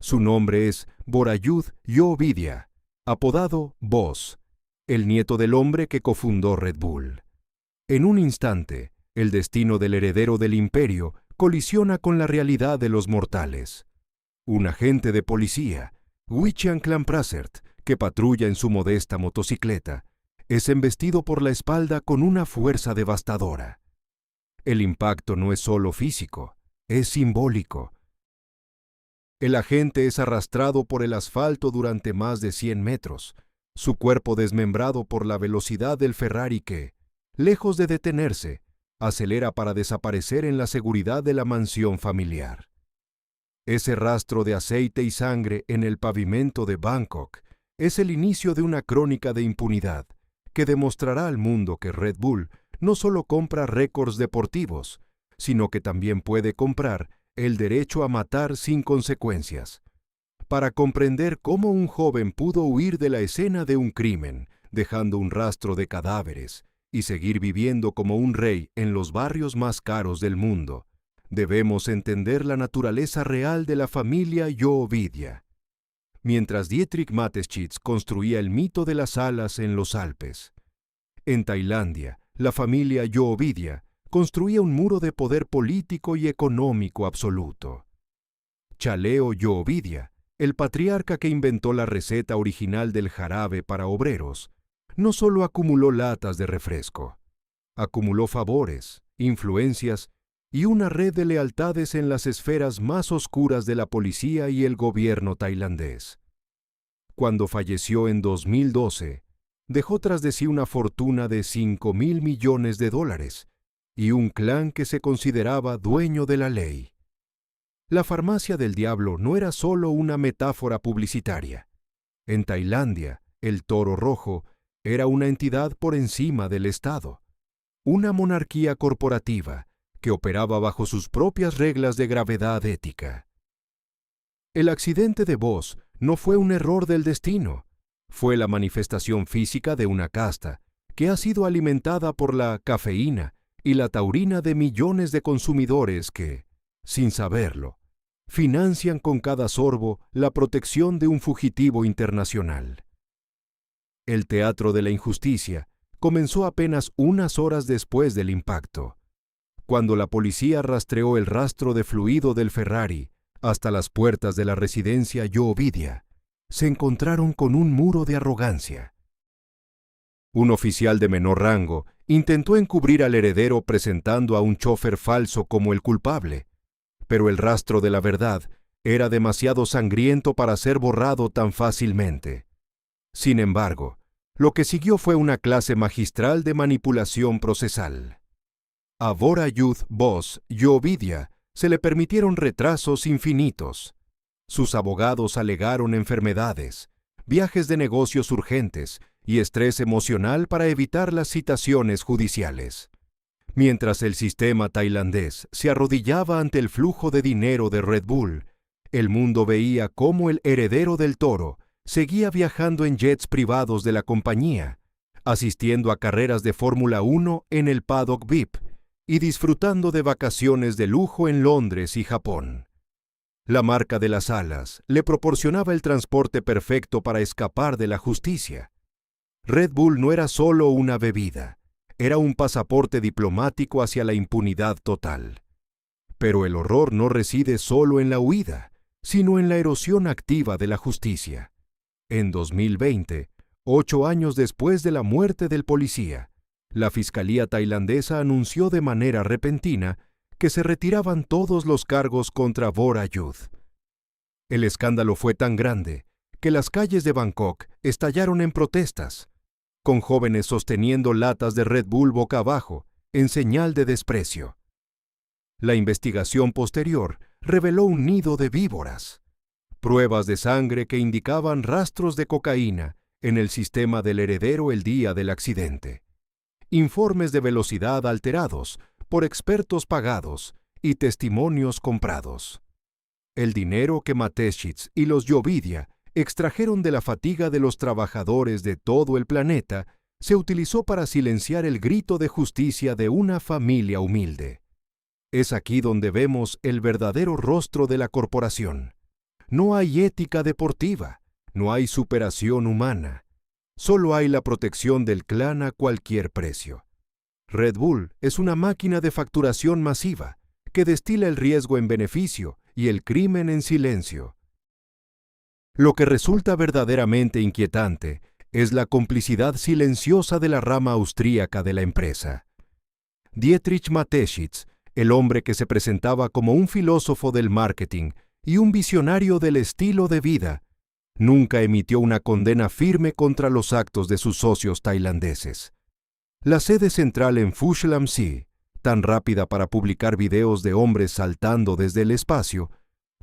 Speaker 1: Su nombre es Borayud Yo-Ovidia, apodado Boss, el nieto del hombre que cofundó Red Bull. En un instante, el destino del heredero del imperio colisiona con la realidad de los mortales. Un agente de policía, Wichian Klamprasert, que patrulla en su modesta motocicleta, es embestido por la espalda con una fuerza devastadora. El impacto no es solo físico, es simbólico. El agente es arrastrado por el asfalto durante más de 100 metros, su cuerpo desmembrado por la velocidad del Ferrari que, lejos de detenerse, acelera para desaparecer en la seguridad de la mansión familiar. Ese rastro de aceite y sangre en el pavimento de Bangkok es el inicio de una crónica de impunidad que demostrará al mundo que Red Bull no solo compra récords deportivos, sino que también puede comprar el derecho a matar sin consecuencias. Para comprender cómo un joven pudo huir de la escena de un crimen, dejando un rastro de cadáveres, y seguir viviendo como un rey en los barrios más caros del mundo, debemos entender la naturaleza real de la familia Yo-Ovidia. Mientras Dietrich Mateschitz construía el mito de las alas en los Alpes, en Tailandia, la familia Yo-Ovidia construía un muro de poder político y económico absoluto. Chaleo Yo-Ovidia, el patriarca que inventó la receta original del jarabe para obreros, no solo acumuló latas de refresco, acumuló favores, influencias y una red de lealtades en las esferas más oscuras de la policía y el gobierno tailandés. Cuando falleció en 2012, dejó tras de sí una fortuna de $5.000 millones y un clan que se consideraba dueño de la ley. La farmacia del diablo no era solo una metáfora publicitaria. En Tailandia, el Toro Rojo era una entidad por encima del Estado, una monarquía corporativa que operaba bajo sus propias reglas de gravedad ética. El accidente de Voss no fue un error del destino, fue la manifestación física de una casta que ha sido alimentada por la cafeína y la taurina de millones de consumidores que, sin saberlo, financian con cada sorbo la protección de un fugitivo internacional. El teatro de la injusticia comenzó apenas unas horas después del impacto, cuando la policía rastreó el rastro de fluido del Ferrari hasta las puertas de la residencia Yo-Ovidia. Se encontraron con un muro de arrogancia. Un oficial de menor rango intentó encubrir al heredero presentando a un chofer falso como el culpable, pero el rastro de la verdad era demasiado sangriento para ser borrado tan fácilmente. Sin embargo, lo que siguió fue una clase magistral de manipulación procesal. A Vorayuth Voss Yo-Ovidia se le permitieron retrasos infinitos. Sus abogados alegaron enfermedades, viajes de negocios urgentes y estrés emocional para evitar las citaciones judiciales. Mientras el sistema tailandés se arrodillaba ante el flujo de dinero de Red Bull, el mundo veía cómo el heredero del Toro seguía viajando en jets privados de la compañía, asistiendo a carreras de Fórmula 1 en el paddock VIP y disfrutando de vacaciones de lujo en Londres y Japón. La marca de las alas le proporcionaba el transporte perfecto para escapar de la justicia. Red Bull no era solo una bebida, era un pasaporte diplomático hacia la impunidad total. Pero el horror no reside solo en la huida, sino en la erosión activa de la justicia. En 2020, 8 años después de la muerte del policía, la Fiscalía tailandesa anunció de manera repentina que se retiraban todos los cargos contra Vorayuth. El escándalo fue tan grande que las calles de Bangkok estallaron en protestas, con jóvenes sosteniendo latas de Red Bull boca abajo, en señal de desprecio. La investigación posterior reveló un nido de víboras, pruebas de sangre que indicaban rastros de cocaína en el sistema del heredero el día del accidente, informes de velocidad alterados por expertos pagados y testimonios comprados. El dinero que Mateschitz y los Yo-Ovidia extrajeron de la fatiga de los trabajadores de todo el planeta se utilizó para silenciar el grito de justicia de una familia humilde. Es aquí donde vemos el verdadero rostro de la corporación. No hay ética deportiva, no hay superación humana. Solo hay la protección del clan a cualquier precio. Red Bull es una máquina de facturación masiva que destila el riesgo en beneficio y el crimen en silencio. Lo que resulta verdaderamente inquietante es la complicidad silenciosa de la rama austríaca de la empresa. Dietrich Mateschitz, el hombre que se presentaba como un filósofo del marketing y un visionario del estilo de vida, nunca emitió una condena firme contra los actos de sus socios tailandeses. La sede central en Phu Lam Si, tan rápida para publicar videos de hombres saltando desde el espacio,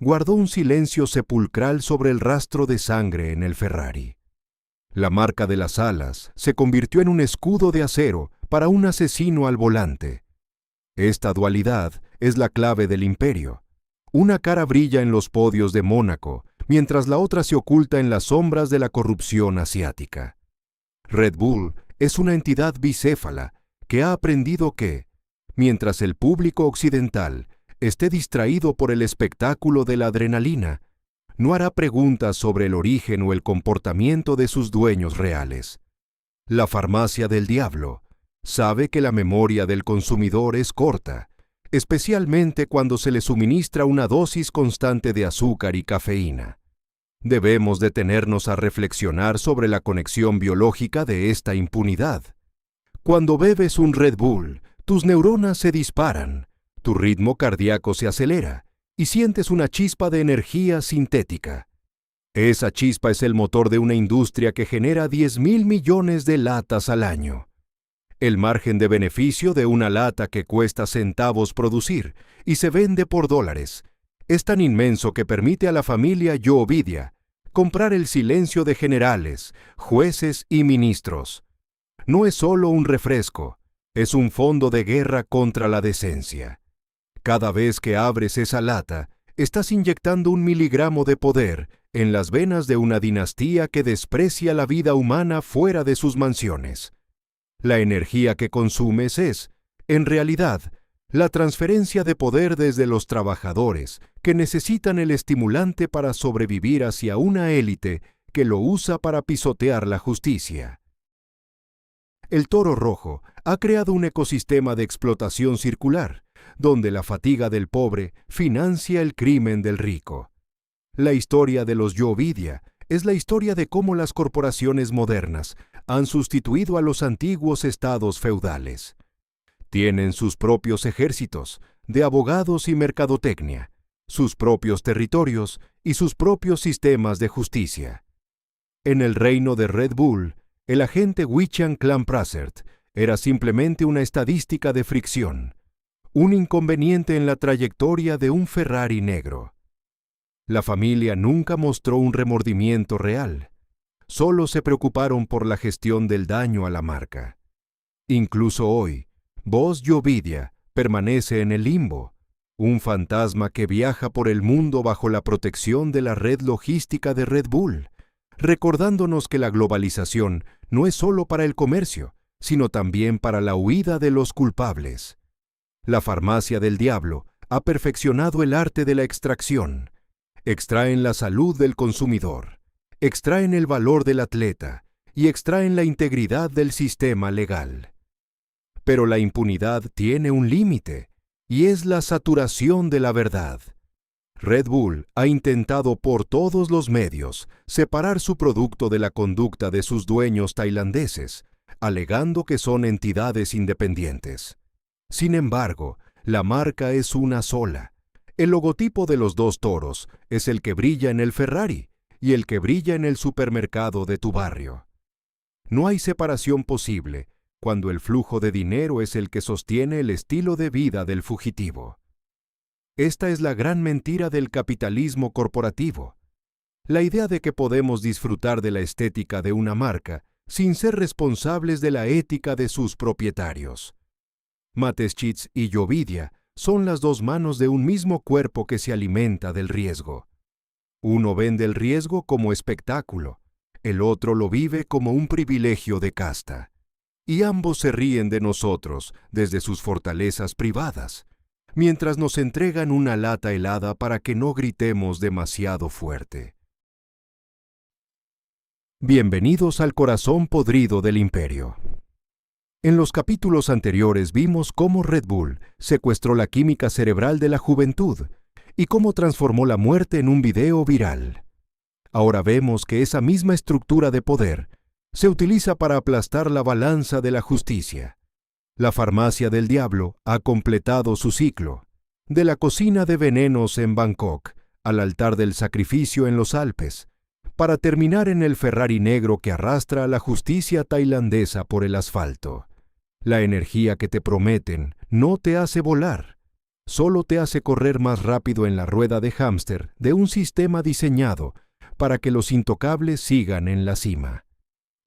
Speaker 1: guardó un silencio sepulcral sobre el rastro de sangre en el Ferrari. La marca de las alas se convirtió en un escudo de acero para un asesino al volante. Esta dualidad es la clave del imperio. Una cara brilla en los podios de Mónaco, mientras la otra se oculta en las sombras de la corrupción asiática. Red Bull es una entidad bicéfala que ha aprendido que, mientras el público occidental esté distraído por el espectáculo de la adrenalina, no hará preguntas sobre el origen o el comportamiento de sus dueños reales. La farmacia del diablo sabe que la memoria del consumidor es corta, especialmente cuando se le suministra una dosis constante de azúcar y cafeína. Debemos detenernos a reflexionar sobre la conexión biológica de esta impunidad. Cuando bebes un Red Bull, tus neuronas se disparan, tu ritmo cardíaco se acelera y sientes una chispa de energía sintética. Esa chispa es el motor de una industria que genera 10.000 millones de latas al año. El margen de beneficio de una lata que cuesta centavos producir y se vende por dólares es tan inmenso que permite a la familia Yovidia comprar el silencio de generales, jueces y ministros. No es solo un refresco, es un fondo de guerra contra la decencia. Cada vez que abres esa lata, estás inyectando 1 miligramo de poder en las venas de una dinastía que desprecia la vida humana fuera de sus mansiones. La energía que consumes es, en realidad, la transferencia de poder desde los trabajadores que necesitan el estimulante para sobrevivir hacia una élite que lo usa para pisotear la justicia. El toro rojo ha creado un ecosistema de explotación circular, donde la fatiga del pobre financia el crimen del rico. La historia de los Yovidia es la historia de cómo las corporaciones modernas han sustituido a los antiguos estados feudales. Tienen sus propios ejércitos de abogados y mercadotecnia, sus propios territorios y sus propios sistemas de justicia. En el reino de Red Bull, el agente Wichan Clanprasert era simplemente una estadística de fricción, un inconveniente en la trayectoria de un Ferrari negro. La familia nunca mostró un remordimiento real, solo se preocuparon por la gestión del daño a la marca. Incluso hoy, Boss Yovidia permanece en el limbo, un fantasma que viaja por el mundo bajo la protección de la red logística de Red Bull, recordándonos que la globalización no es solo para el comercio, sino también para la huida de los culpables. La farmacia del diablo ha perfeccionado el arte de la extracción. Extraen la salud del consumidor, extraen el valor del atleta y extraen la integridad del sistema legal. Pero la impunidad tiene un límite, y es la saturación de la verdad. Red Bull ha intentado por todos los medios separar su producto de la conducta de sus dueños tailandeses, alegando que son entidades independientes. Sin embargo, la marca es una sola. El logotipo de los dos toros es el que brilla en el Ferrari y el que brilla en el supermercado de tu barrio. No hay separación posible cuando el flujo de dinero es el que sostiene el estilo de vida del fugitivo. Esta es la gran mentira del capitalismo corporativo. La idea de que podemos disfrutar de la estética de una marca sin ser responsables de la ética de sus propietarios. Mateschitz y Yovidia son las dos manos de un mismo cuerpo que se alimenta del riesgo. Uno vende el riesgo como espectáculo, el otro lo vive como un privilegio de casta. Y ambos se ríen de nosotros desde sus fortalezas privadas, mientras nos entregan una lata helada para que no gritemos demasiado fuerte. Bienvenidos al corazón podrido del imperio. En los capítulos anteriores vimos cómo Red Bull secuestró la química cerebral de la juventud y cómo transformó la muerte en un video viral. Ahora vemos que esa misma estructura de poder Se utiliza para aplastar la balanza de la justicia. La farmacia del diablo ha completado su ciclo. De la cocina de venenos en Bangkok al altar del sacrificio en los Alpes, para terminar en el Ferrari negro que arrastra a la justicia tailandesa por el asfalto. La energía que te prometen no te hace volar, solo te hace correr más rápido en la rueda de hámster de un sistema diseñado para que los intocables sigan en la cima.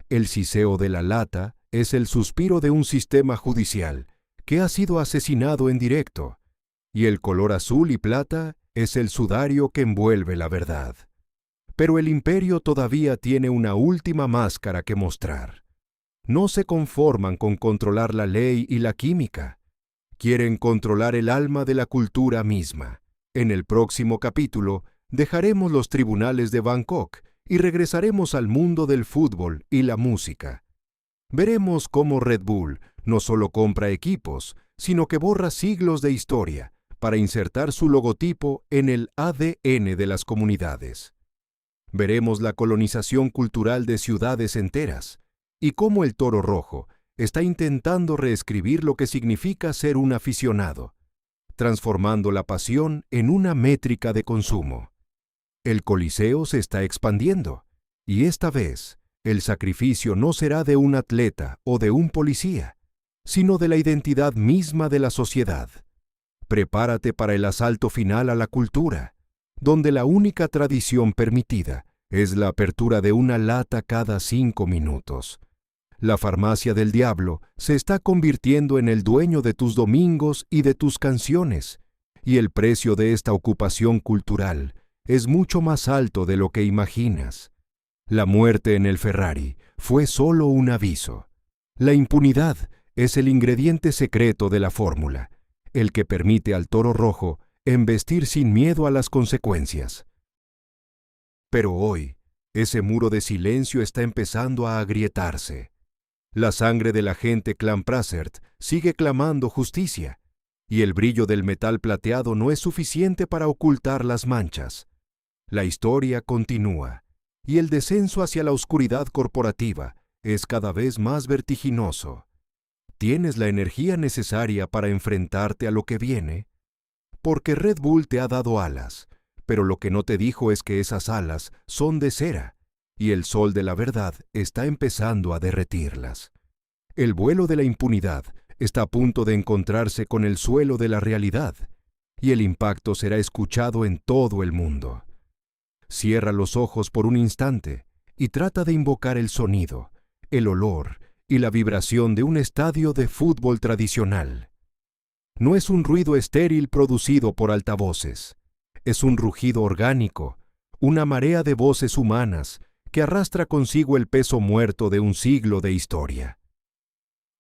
Speaker 1: El siseo de la lata es el suspiro de un sistema judicial que ha sido asesinado en directo, y el color azul y plata es el sudario que envuelve la verdad. Pero el imperio todavía tiene una última máscara que mostrar. No se conforman con controlar la ley y la química. Quieren controlar el alma de la cultura misma. En el próximo capítulo dejaremos los tribunales de Bangkok y regresaremos al mundo del fútbol y la música. Veremos cómo Red Bull no solo compra equipos, sino que borra siglos de historia para insertar su logotipo en el ADN de las comunidades. Veremos la colonización cultural de ciudades enteras y cómo el Toro Rojo está intentando reescribir lo que significa ser un aficionado, transformando la pasión en una métrica de consumo. El Coliseo se está expandiendo, y esta vez el sacrificio no será de un atleta o de un policía, sino de la identidad misma de la sociedad. Prepárate para el asalto final a la cultura, donde la única tradición permitida es la apertura de una lata cada 5 minutos. La farmacia del diablo se está convirtiendo en el dueño de tus domingos y de tus canciones, y el precio de esta ocupación cultural es mucho más alto de lo que imaginas. La muerte en el Ferrari fue solo un aviso. La impunidad es el ingrediente secreto de la fórmula, el que permite al Toro Rojo embestir sin miedo a las consecuencias. Pero hoy, ese muro de silencio está empezando a agrietarse. La sangre del agente Clamprassert sigue clamando justicia, y el brillo del metal plateado no es suficiente para ocultar las manchas. La historia continúa, y el descenso hacia la oscuridad corporativa es cada vez más vertiginoso. ¿Tienes la energía necesaria para enfrentarte a lo que viene? Porque Red Bull te ha dado alas, pero lo que no te dijo es que esas alas son de cera, y el sol de la verdad está empezando a derretirlas. El vuelo de la impunidad está a punto de encontrarse con el suelo de la realidad, y el impacto será escuchado en todo el mundo. Cierra los ojos por un instante y trata de invocar el sonido, el olor y la vibración de un estadio de fútbol tradicional. No es un ruido estéril producido por altavoces. Es un rugido orgánico, una marea de voces humanas que arrastra consigo el peso muerto de un siglo de historia.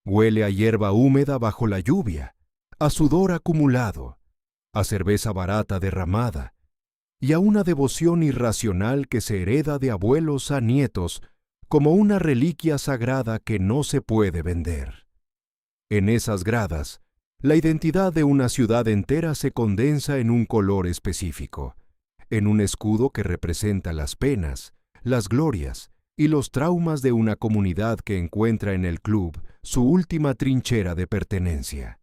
Speaker 1: Huele a hierba húmeda bajo la lluvia, a sudor acumulado, a cerveza barata derramada y a una devoción irracional que se hereda de abuelos a nietos como una reliquia sagrada que no se puede vender. En esas gradas, la identidad de una ciudad entera se condensa en un color específico, en un escudo que representa las penas, las glorias y los traumas de una comunidad que encuentra en el club su última trinchera de pertenencia.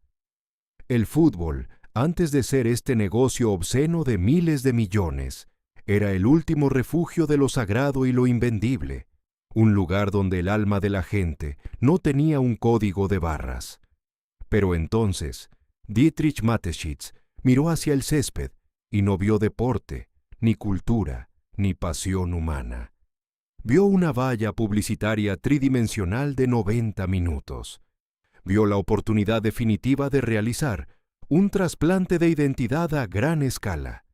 Speaker 1: El fútbol, antes de ser este negocio obsceno de miles de millones, era el último refugio de lo sagrado y lo invendible, un lugar donde el alma de la gente no tenía un código de barras. Pero entonces, Dietrich Mateschitz miró hacia el césped y no vio deporte, ni cultura, ni pasión humana. Vio una valla publicitaria tridimensional de 90 minutos. Vio la oportunidad definitiva de realizar un trasplante de identidad a gran escala.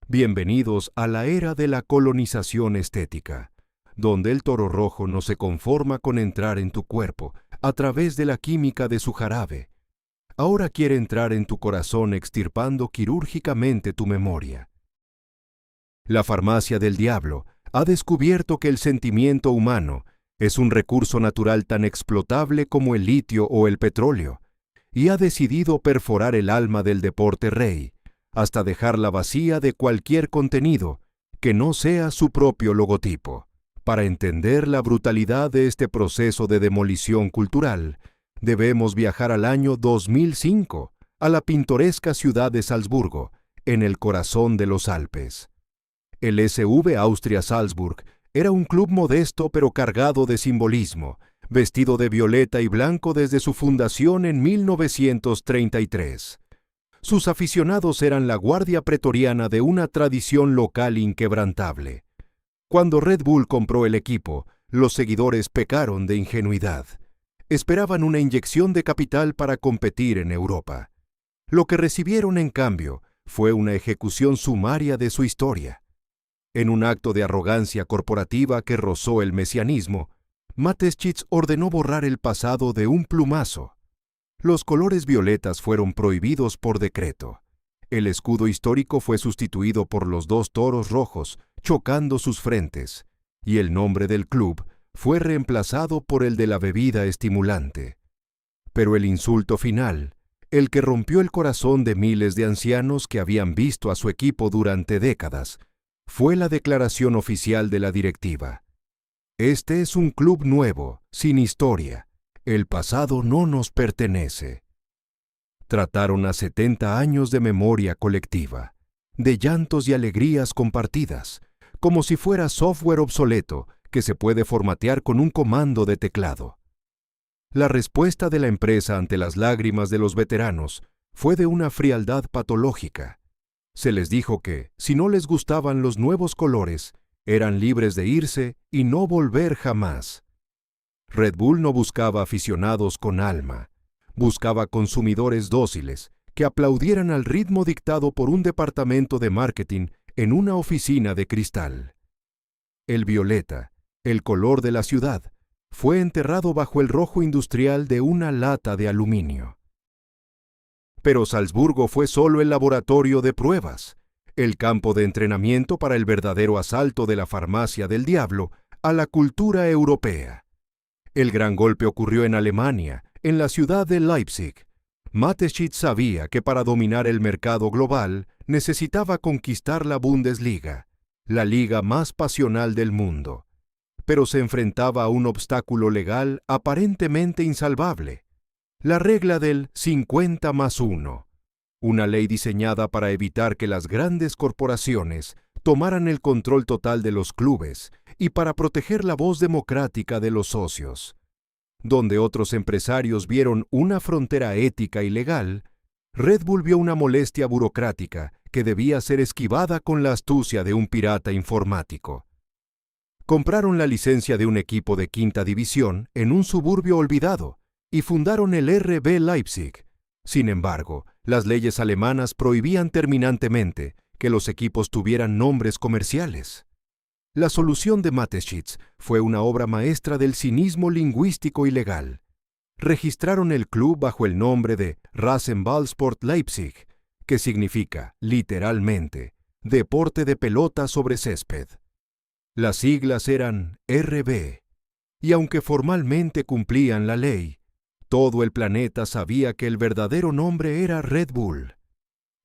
Speaker 1: Bienvenidos a la era de la colonización estética, donde el Toro Rojo no se conforma con entrar en tu cuerpo a través de la química de su jarabe. Ahora quiere entrar en tu corazón extirpando quirúrgicamente tu memoria. La farmacia del diablo ha descubierto que el sentimiento humano es un recurso natural tan explotable como el litio o el petróleo, y ha decidido perforar el alma del deporte rey, hasta dejarla vacía de cualquier contenido que no sea su propio logotipo. Para entender la brutalidad de este proceso de demolición cultural, debemos viajar al año 2005, a la pintoresca ciudad de Salzburgo, en el corazón de los Alpes. El SV Austria Salzburg era un club modesto pero cargado de simbolismo, vestido de violeta y blanco desde su fundación en 1933. Sus aficionados eran la guardia pretoriana de una tradición local inquebrantable. Cuando Red Bull compró el equipo, los seguidores pecaron de ingenuidad. Esperaban una inyección de capital para competir en Europa. Lo que recibieron, en cambio, fue una ejecución sumaria de su historia. En un acto de arrogancia corporativa que rozó el mesianismo, Mateschitz ordenó borrar el pasado de un plumazo. Los colores violetas fueron prohibidos por decreto. El escudo histórico fue sustituido por los dos toros rojos, chocando sus frentes, y el nombre del club fue reemplazado por el de la bebida estimulante. Pero el insulto final, el que rompió el corazón de miles de ancianos que habían visto a su equipo durante décadas, fue la declaración oficial de la directiva. Este es un club nuevo, sin historia. El pasado no nos pertenece. Trataron a 70 años de memoria colectiva, de llantos y alegrías compartidas, como si fuera software obsoleto que se puede formatear con un comando de teclado. La respuesta de la empresa ante las lágrimas de los veteranos fue de una frialdad patológica. Se les dijo que, si no les gustaban los nuevos colores, eran libres de irse y no volver jamás. Red Bull no buscaba aficionados con alma, buscaba consumidores dóciles que aplaudieran al ritmo dictado por un departamento de marketing en una oficina de cristal. El violeta, el color de la ciudad, fue enterrado bajo el rojo industrial de una lata de aluminio. Pero Salzburgo fue solo el laboratorio de pruebas, el campo de entrenamiento para el verdadero asalto de la farmacia del diablo a la cultura europea. El gran golpe ocurrió en Alemania, en la ciudad de Leipzig. Mateschitz sabía que para dominar el mercado global necesitaba conquistar la Bundesliga, la liga más pasional del mundo. Pero se enfrentaba a un obstáculo legal aparentemente insalvable: la regla del 50+1, una ley diseñada para evitar que las grandes corporaciones tomaran el control total de los clubes y para proteger la voz democrática de los socios. Donde otros empresarios vieron una frontera ética y legal, Red Bull vio una molestia burocrática que debía ser esquivada con la astucia de un pirata informático. Compraron la licencia de un equipo de quinta división en un suburbio olvidado y fundaron el RB Leipzig. Sin embargo, las leyes alemanas prohibían terminantemente que los equipos tuvieran nombres comerciales. La solución de Mateschitz fue una obra maestra del cinismo lingüístico y legal. Registraron el club bajo el nombre de Rasenballsport Leipzig, que significa, literalmente, deporte de pelota sobre césped. Las siglas eran RB, y aunque formalmente cumplían la ley, todo el planeta sabía que el verdadero nombre era Red Bull.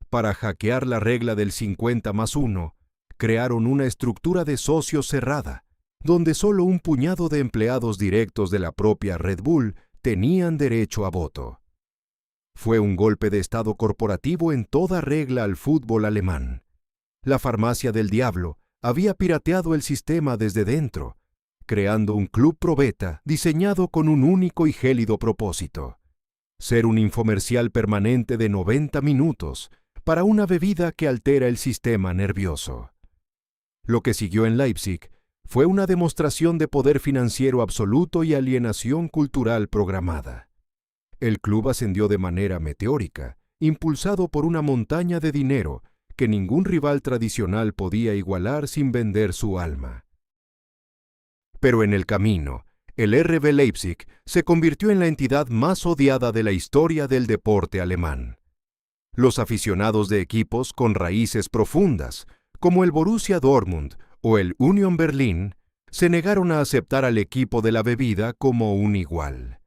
Speaker 1: Para hackear la regla del 50+1, crearon una estructura de socios cerrada, donde solo un puñado de empleados directos de la propia Red Bull tenían derecho a voto. Fue un golpe de estado corporativo en toda regla al fútbol alemán. La farmacia del diablo había pirateado el sistema desde dentro, creando un club pro beta diseñado con un único y gélido propósito: ser un infomercial permanente de 90 minutos para una bebida que altera el sistema nervioso. Lo que siguió en Leipzig fue una demostración de poder financiero absoluto y alienación cultural programada. El club ascendió de manera meteórica, impulsado por una montaña de dinero que ningún rival tradicional podía igualar sin vender su alma. Pero en el camino, el RB Leipzig se convirtió en la entidad más odiada de la historia del deporte alemán. Los aficionados de equipos con raíces profundas, como el Borussia Dortmund o el Union Berlin, se negaron a aceptar al equipo de la bebida como un igual.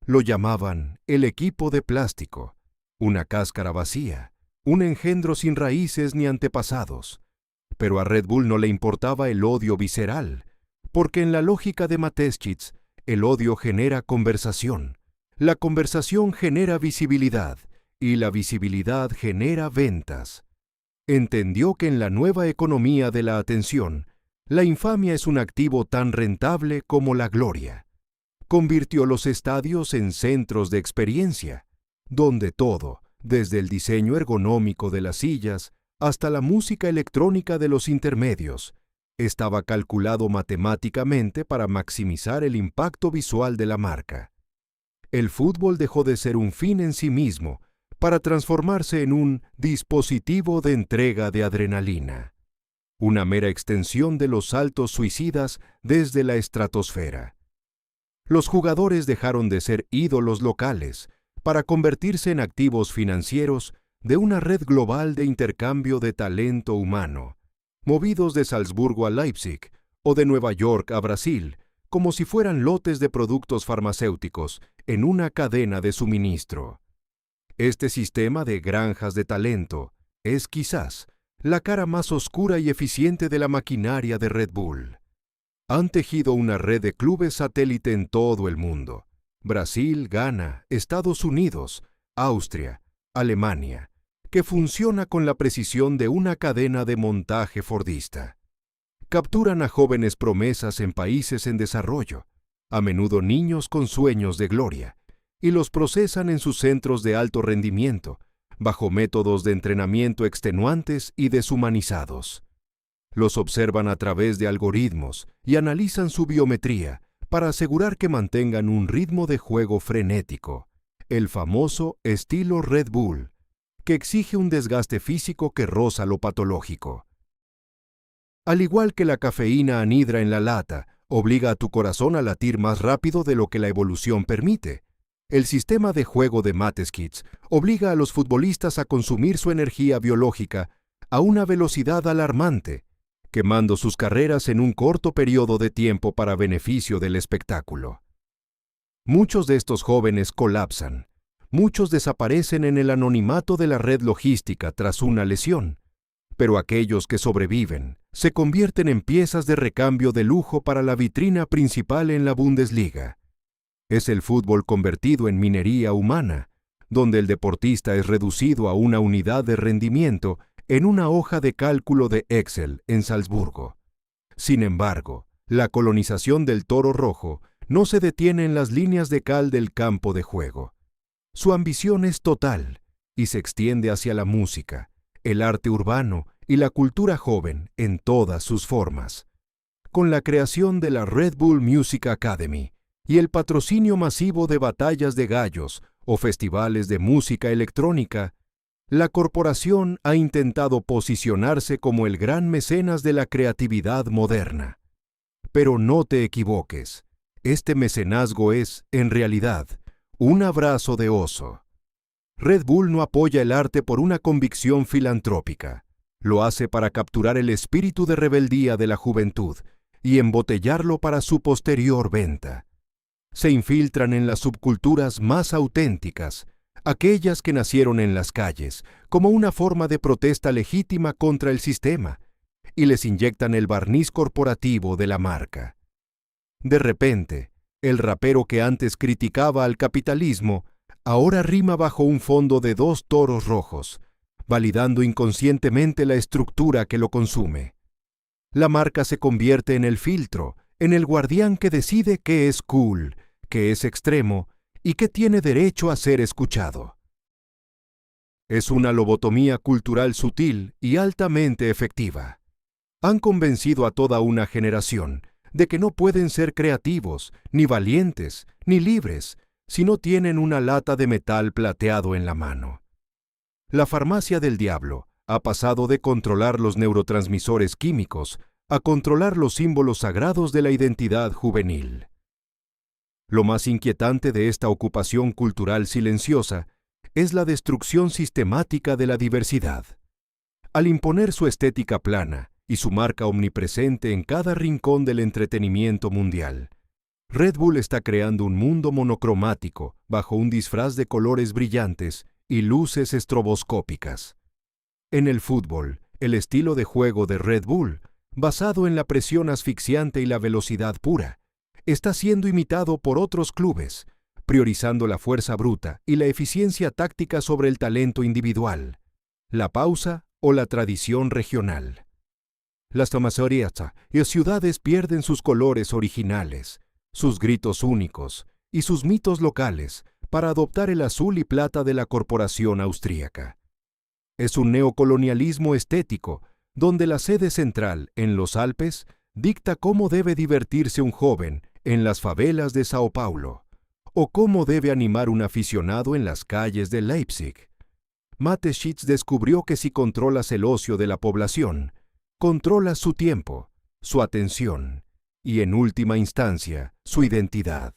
Speaker 1: Lo llamaban el equipo de plástico, una cáscara vacía, un engendro sin raíces ni antepasados. Pero a Red Bull no le importaba el odio visceral, porque en la lógica de Mateschitz, el odio genera conversación, la conversación genera visibilidad y la visibilidad genera ventas. Entendió que en la nueva economía de la atención, la infamia es un activo tan rentable como la gloria. Convirtió los estadios en centros de experiencia, donde todo, desde el diseño ergonómico de las sillas hasta la música electrónica de los intermedios, estaba calculado matemáticamente para maximizar el impacto visual de la marca. El fútbol dejó de ser un fin en sí mismo para transformarse en un dispositivo de entrega de adrenalina, una mera extensión de los saltos suicidas desde la estratosfera. Los jugadores dejaron de ser ídolos locales para convertirse en activos financieros de una red global de intercambio de talento humano, movidos de Salzburgo a Leipzig o de Nueva York a Brasil, como si fueran lotes de productos farmacéuticos en una cadena de suministro. Este sistema de granjas de talento es quizás la cara más oscura y eficiente de la maquinaria de Red Bull. Han tejido una red de clubes satélite en todo el mundo: Brasil, Ghana, Estados Unidos, Austria, Alemania, que funciona con la precisión de una cadena de montaje fordista. Capturan a jóvenes promesas en países en desarrollo, a menudo niños con sueños de gloria, y los procesan en sus centros de alto rendimiento, bajo métodos de entrenamiento extenuantes y deshumanizados. Los observan a través de algoritmos y analizan su biometría para asegurar que mantengan un ritmo de juego frenético, el famoso estilo Red Bull, que exige un desgaste físico que roza lo patológico. Al igual que la cafeína anhidra en la lata obliga a tu corazón a latir más rápido de lo que la evolución permite, el sistema de juego de Mateschitz obliga a los futbolistas a consumir su energía biológica a una velocidad alarmante, quemando sus carreras en un corto periodo de tiempo para beneficio del espectáculo. Muchos de estos jóvenes colapsan, muchos desaparecen en el anonimato de la red logística tras una lesión, pero aquellos que sobreviven se convierten en piezas de recambio de lujo para la vitrina principal en la Bundesliga. Es el fútbol convertido en minería humana, donde el deportista es reducido a una unidad de rendimiento en una hoja de cálculo de Excel en Salzburgo. Sin embargo, la colonización del toro rojo no se detiene en las líneas de cal del campo de juego. Su ambición es total y se extiende hacia la música, el arte urbano y la cultura joven en todas sus formas. Con la creación de la Red Bull Music Academy y el patrocinio masivo de batallas de gallos o festivales de música electrónica, la corporación ha intentado posicionarse como el gran mecenas de la creatividad moderna. Pero no te equivoques, este mecenazgo es, en realidad, un abrazo de oso. Red Bull no apoya el arte por una convicción filantrópica. Lo hace para capturar el espíritu de rebeldía de la juventud y embotellarlo para su posterior venta. Se infiltran en las subculturas más auténticas, aquellas que nacieron en las calles, como una forma de protesta legítima contra el sistema, y les inyectan el barniz corporativo de la marca. De repente, el rapero que antes criticaba al capitalismo, ahora rima bajo un fondo de 2 toros rojos, validando inconscientemente la estructura que lo consume. La marca se convierte en el filtro, en el guardián que decide qué es cool, qué es extremo y qué tiene derecho a ser escuchado. Es una lobotomía cultural sutil y altamente efectiva. Han convencido a toda una generación de que no pueden ser creativos, ni valientes, ni libres, si no tienen una lata de metal plateado en la mano. La farmacia del diablo ha pasado de controlar los neurotransmisores químicos a controlar los símbolos sagrados de la identidad juvenil. Lo más inquietante de esta ocupación cultural silenciosa es la destrucción sistemática de la diversidad. Al imponer su estética plana y su marca omnipresente en cada rincón del entretenimiento mundial, Red Bull está creando un mundo monocromático bajo un disfraz de colores brillantes y luces estroboscópicas. En el fútbol, el estilo de juego de Red Bull basado en la presión asfixiante y la velocidad pura, está siendo imitado por otros clubes, priorizando la fuerza bruta y la eficiencia táctica sobre el talento individual, la pausa o la tradición regional. Las tomasorías y ciudades pierden sus colores originales, sus gritos únicos y sus mitos locales para adoptar el azul y plata de la corporación austríaca. Es un neocolonialismo estético, donde la sede central, en los Alpes, dicta cómo debe divertirse un joven en las favelas de Sao Paulo, o cómo debe animar un aficionado en las calles de Leipzig. Mateschitz descubrió que si controlas el ocio de la población, controlas su tiempo, su atención y, en última instancia, su identidad.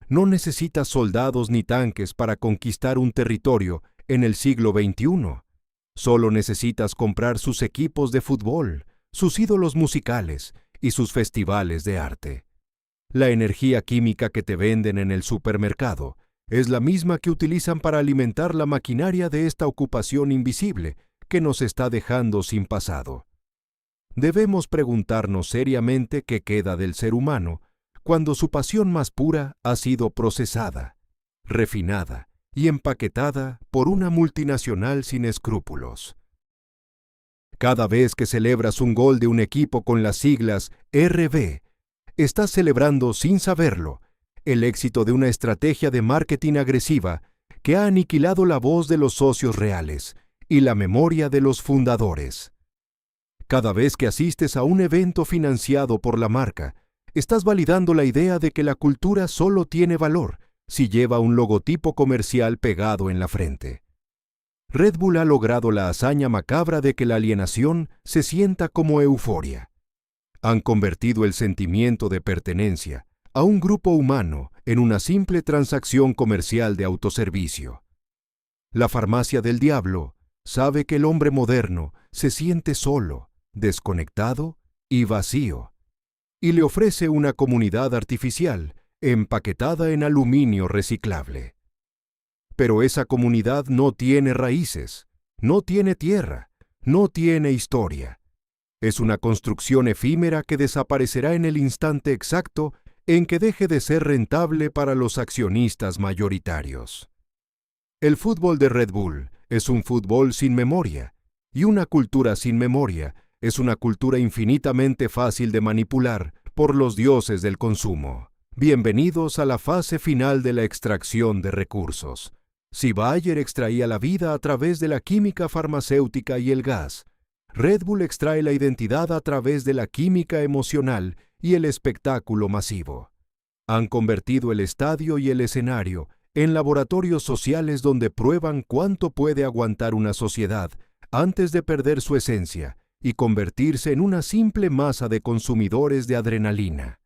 Speaker 1: No necesitas soldados ni tanques para conquistar un territorio en el siglo XXI. Solo necesitas comprar sus equipos de fútbol, sus ídolos musicales y sus festivales de arte. La energía química que te venden en el supermercado es la misma que utilizan para alimentar la maquinaria de esta ocupación invisible que nos está dejando sin pasado. Debemos preguntarnos seriamente qué queda del ser humano cuando su pasión más pura ha sido procesada, refinada y empaquetada por una multinacional sin escrúpulos. Cada vez que celebras un gol de un equipo con las siglas RB, estás celebrando sin saberlo el éxito de una estrategia de marketing agresiva que ha aniquilado la voz de los socios reales y la memoria de los fundadores. Cada vez que asistes a un evento financiado por la marca, estás validando la idea de que la cultura solo tiene valor si lleva un logotipo comercial pegado en la frente. Red Bull ha logrado la hazaña macabra de que la alienación se sienta como euforia. Han convertido el sentimiento de pertenencia a un grupo humano en una simple transacción comercial de autoservicio. La farmacia del diablo sabe que el hombre moderno se siente solo, desconectado y vacío, y le ofrece una comunidad artificial empaquetada en aluminio reciclable. Pero esa comunidad no tiene raíces, no tiene tierra, no tiene historia. Es una construcción efímera que desaparecerá en el instante exacto en que deje de ser rentable para los accionistas mayoritarios. El fútbol de Red Bull es un fútbol sin memoria, y una cultura sin memoria es una cultura infinitamente fácil de manipular por los dioses del consumo. Bienvenidos a la fase final de la extracción de recursos. Si Bayer extraía la vida a través de la química farmacéutica y el gas, Red Bull extrae la identidad a través de la química emocional y el espectáculo masivo. Han convertido el estadio y el escenario en laboratorios sociales donde prueban cuánto puede aguantar una sociedad antes de perder su esencia y convertirse en una simple masa de consumidores de adrenalina.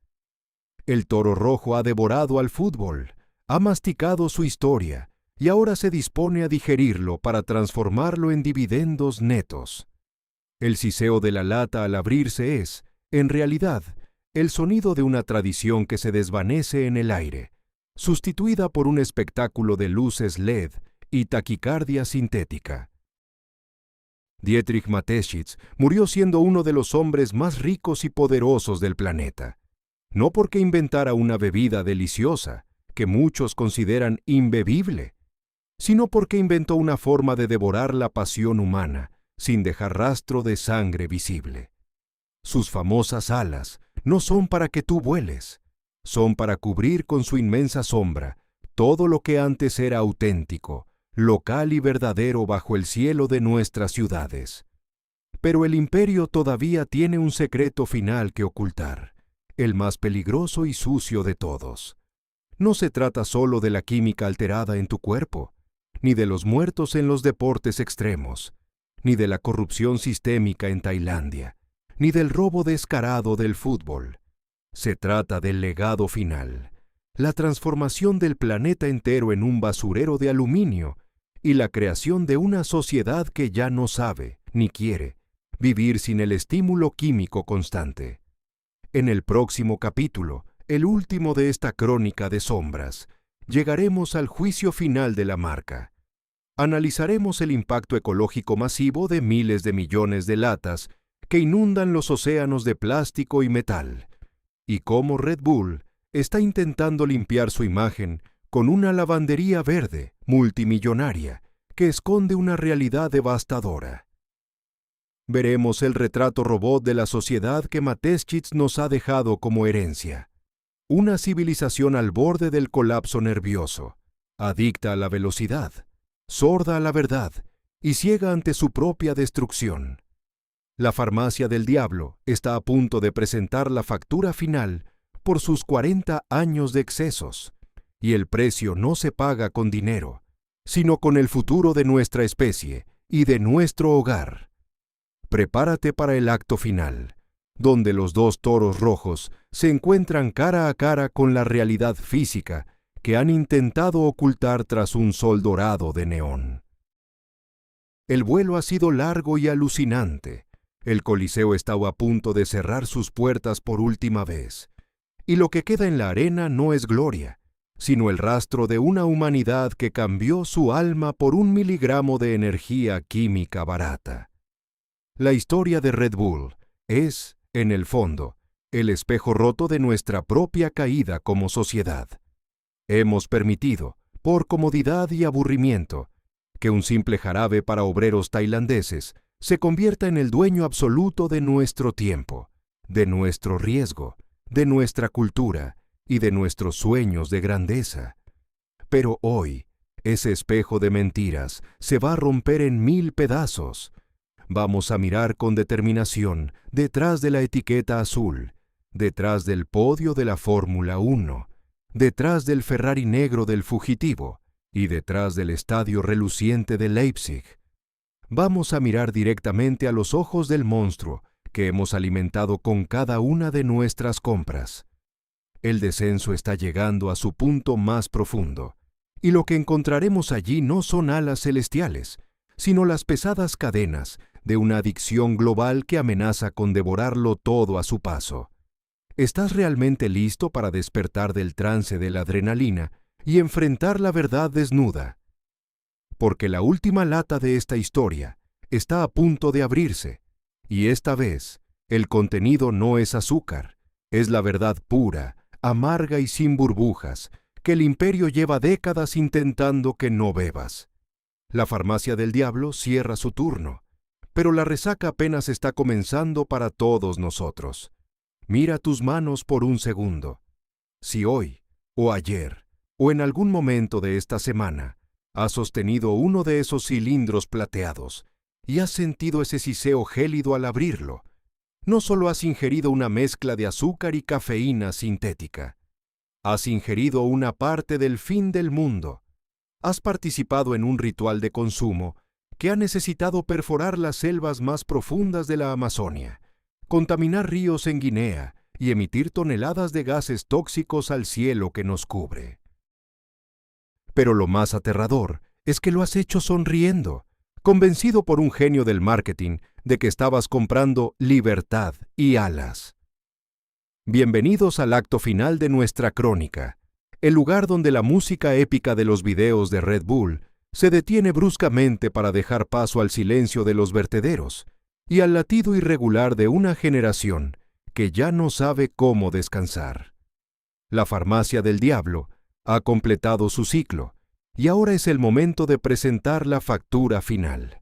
Speaker 1: El toro rojo ha devorado al fútbol, ha masticado su historia y ahora se dispone a digerirlo para transformarlo en dividendos netos. El siseo de la lata al abrirse es, en realidad, el sonido de una tradición que se desvanece en el aire, sustituida por un espectáculo de luces LED y taquicardia sintética. Dietrich Mateschitz murió siendo uno de los hombres más ricos y poderosos del planeta, no porque inventara una bebida deliciosa, que muchos consideran imbebible, sino porque inventó una forma de devorar la pasión humana, sin dejar rastro de sangre visible. Sus famosas alas no son para que tú vueles, son para cubrir con su inmensa sombra todo lo que antes era auténtico, local y verdadero bajo el cielo de nuestras ciudades. Pero el imperio todavía tiene un secreto final que ocultar, el más peligroso y sucio de todos. No se trata solo de la química alterada en tu cuerpo, ni de los muertos en los deportes extremos, ni de la corrupción sistémica en Tailandia, ni del robo descarado del fútbol. Se trata del legado final, la transformación del planeta entero en un basurero de aluminio y la creación de una sociedad que ya no sabe, ni quiere, vivir sin el estímulo químico constante. En el próximo capítulo, el último de esta crónica de sombras, llegaremos al juicio final de la marca. Analizaremos el impacto ecológico masivo de miles de millones de latas que inundan los océanos de plástico y metal, y cómo Red Bull está intentando limpiar su imagen con una lavandería verde multimillonaria que esconde una realidad devastadora. Veremos el retrato robot de la sociedad que Mateschitz nos ha dejado como herencia. Una civilización al borde del colapso nervioso, adicta a la velocidad, sorda a la verdad y ciega ante su propia destrucción. La farmacia del diablo está a punto de presentar la factura final por sus 40 años de excesos, y el precio no se paga con dinero, sino con el futuro de nuestra especie y de nuestro hogar. Prepárate para el acto final, donde los dos toros rojos se encuentran cara a cara con la realidad física que han intentado ocultar tras un sol dorado de neón. El vuelo ha sido largo y alucinante. El Coliseo estaba a punto de cerrar sus puertas por última vez, y lo que queda en la arena no es gloria, sino el rastro de una humanidad que cambió su alma por 1 miligramo de energía química barata. La historia de Red Bull es, en el fondo, el espejo roto de nuestra propia caída como sociedad. Hemos permitido, por comodidad y aburrimiento, que un simple jarabe para obreros tailandeses se convierta en el dueño absoluto de nuestro tiempo, de nuestro riesgo, de nuestra cultura y de nuestros sueños de grandeza. Pero hoy, ese espejo de mentiras se va a romper en 1000 pedazos. Vamos a mirar con determinación detrás de la etiqueta azul, detrás del podio de la Fórmula 1, detrás del Ferrari negro del fugitivo y detrás del estadio reluciente de Leipzig. Vamos a mirar directamente a los ojos del monstruo que hemos alimentado con cada una de nuestras compras. El descenso está llegando a su punto más profundo, y lo que encontraremos allí no son alas celestiales, sino las pesadas cadenas de una adicción global que amenaza con devorarlo todo a su paso. ¿Estás realmente listo para despertar del trance de la adrenalina y enfrentar la verdad desnuda? Porque la última lata de esta historia está a punto de abrirse, y esta vez el contenido no es azúcar, es la verdad pura, amarga y sin burbujas, que el imperio lleva décadas intentando que no bebas. La farmacia del diablo cierra su turno, pero la resaca apenas está comenzando para todos nosotros. Mira tus manos por un segundo. Si hoy, o ayer, o en algún momento de esta semana, has sostenido uno de esos cilindros plateados y has sentido ese siseo gélido al abrirlo, no solo has ingerido una mezcla de azúcar y cafeína sintética, has ingerido una parte del fin del mundo. Has participado en un ritual de consumo que ha necesitado perforar las selvas más profundas de la Amazonia, contaminar ríos en Guinea y emitir toneladas de gases tóxicos al cielo que nos cubre. Pero lo más aterrador es que lo has hecho sonriendo, convencido por un genio del marketing de que estabas comprando libertad y alas. Bienvenidos al acto final de nuestra crónica, el lugar donde la música épica de los videos de Red Bull se detiene bruscamente para dejar paso al silencio de los vertederos y al latido irregular de una generación que ya no sabe cómo descansar. La farmacia del diablo ha completado su ciclo y ahora es el momento de presentar la factura final.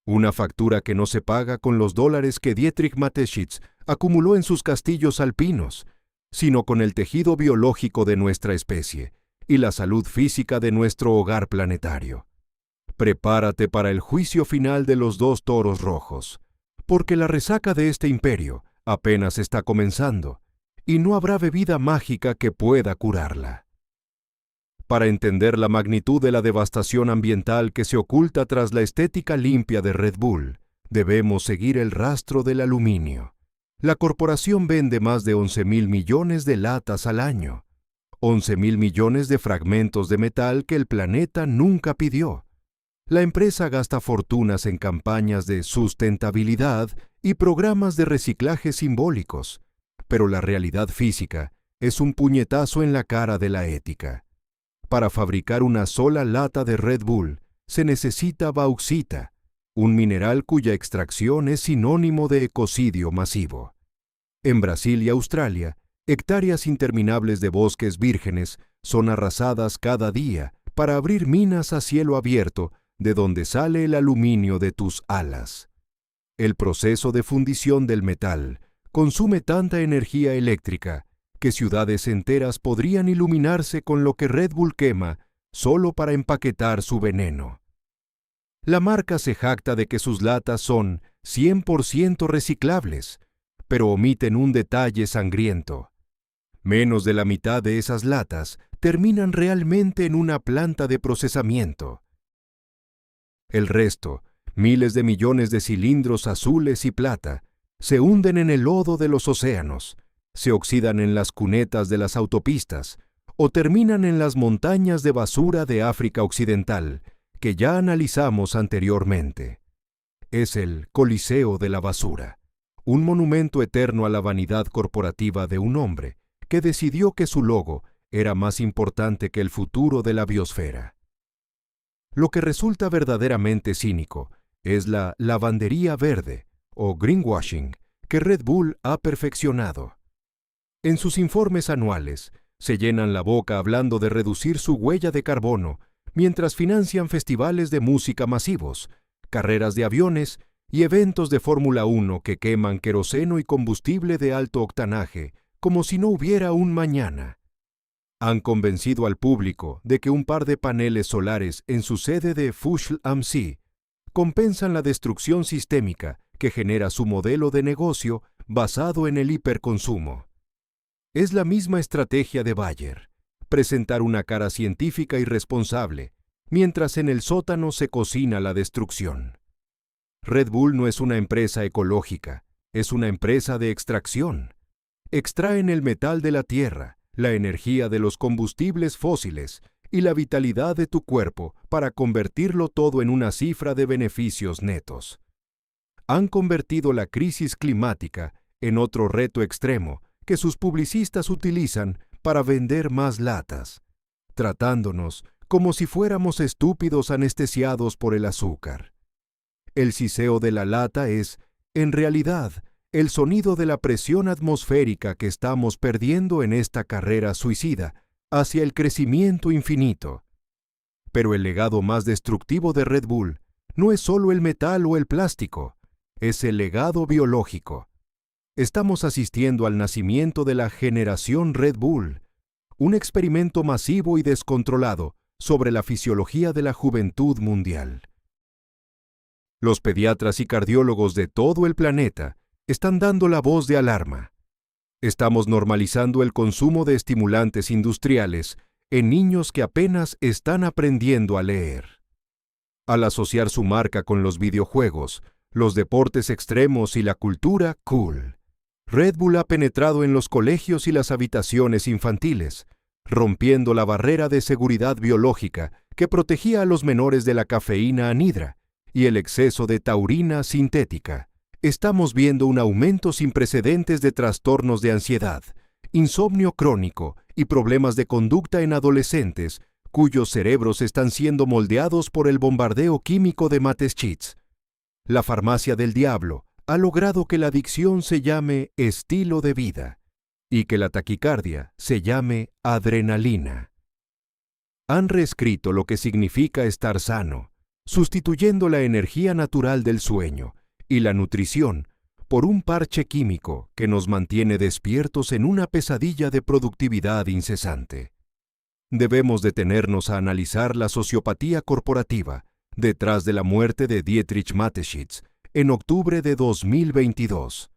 Speaker 1: Una factura que no se paga con los dólares que Dietrich Mateschitz acumuló en sus castillos alpinos, sino con el tejido biológico de nuestra especie y la salud física de nuestro hogar planetario. Prepárate para el juicio final de los dos toros rojos, porque la resaca de este imperio apenas está comenzando y no habrá bebida mágica que pueda curarla. Para entender la magnitud de la devastación ambiental que se oculta tras la estética limpia de Red Bull, debemos seguir el rastro del aluminio. La corporación vende más de 11.000 millones de latas al año, 11.000 millones de fragmentos de metal que el planeta nunca pidió. La empresa gasta fortunas en campañas de sustentabilidad y programas de reciclaje simbólicos, pero la realidad física es un puñetazo en la cara de la ética. Para fabricar una sola lata de Red Bull se necesita bauxita, un mineral cuya extracción es sinónimo de ecocidio masivo. En Brasil y Australia, hectáreas interminables de bosques vírgenes son arrasadas cada día para abrir minas a cielo abierto de donde sale el aluminio de tus alas. El proceso de fundición del metal consume tanta energía eléctrica que ciudades enteras podrían iluminarse con lo que Red Bull quema solo para empaquetar su veneno. La marca se jacta de que sus latas son 100% reciclables, pero omiten un detalle sangriento. Menos de la mitad de esas latas terminan realmente en una planta de procesamiento. El resto, miles de millones de cilindros azules y plata, se hunden en el lodo de los océanos, se oxidan en las cunetas de las autopistas o terminan en las montañas de basura de África Occidental, que ya analizamos anteriormente. Es el Coliseo de la Basura, un monumento eterno a la vanidad corporativa de un hombre que decidió que su logo era más importante que el futuro de la biosfera. Lo que resulta verdaderamente cínico es la lavandería verde, o greenwashing, que Red Bull ha perfeccionado. En sus informes anuales, se llenan la boca hablando de reducir su huella de carbono, mientras financian festivales de música masivos, carreras de aviones y eventos de Fórmula 1 que queman queroseno y combustible de alto octanaje, como si no hubiera un mañana. Han convencido al público de que un par de paneles solares en su sede de Fushel am See compensan la destrucción sistémica que genera su modelo de negocio basado en el hiperconsumo. Es la misma estrategia de Bayer, presentar una cara científica y responsable, mientras en el sótano se cocina la destrucción. Red Bull no es una empresa ecológica, es una empresa de extracción. Extraen el metal de la tierra, la energía de los combustibles fósiles y la vitalidad de tu cuerpo para convertirlo todo en una cifra de beneficios netos. Han convertido la crisis climática en otro reto extremo que sus publicistas utilizan para vender más latas, tratándonos como si fuéramos estúpidos anestesiados por el azúcar. El siseo de la lata es, en realidad, el sonido de la presión atmosférica que estamos perdiendo en esta carrera suicida hacia el crecimiento infinito. Pero el legado más destructivo de Red Bull no es solo el metal o el plástico, es el legado biológico. Estamos asistiendo al nacimiento de la generación Red Bull, un experimento masivo y descontrolado sobre la fisiología de la juventud mundial. Los pediatras y cardiólogos de todo el planeta están dando la voz de alarma. Estamos normalizando el consumo de estimulantes industriales en niños que apenas están aprendiendo a leer. Al asociar su marca con los videojuegos, los deportes extremos y la cultura cool, Red Bull ha penetrado en los colegios y las habitaciones infantiles, rompiendo la barrera de seguridad biológica que protegía a los menores de la cafeína anhidra y el exceso de taurina sintética. Estamos viendo un aumento sin precedentes de trastornos de ansiedad, insomnio crónico y problemas de conducta en adolescentes cuyos cerebros están siendo moldeados por el bombardeo químico de Mateschitz. La farmacia del diablo ha logrado que la adicción se llame estilo de vida y que la taquicardia se llame adrenalina. Han reescrito lo que significa estar sano, sustituyendo la energía natural del sueño y la nutrición por un parche químico que nos mantiene despiertos en una pesadilla de productividad incesante. Debemos detenernos a analizar la sociopatía corporativa detrás de la muerte de Dietrich Mateschitz en octubre de 2022.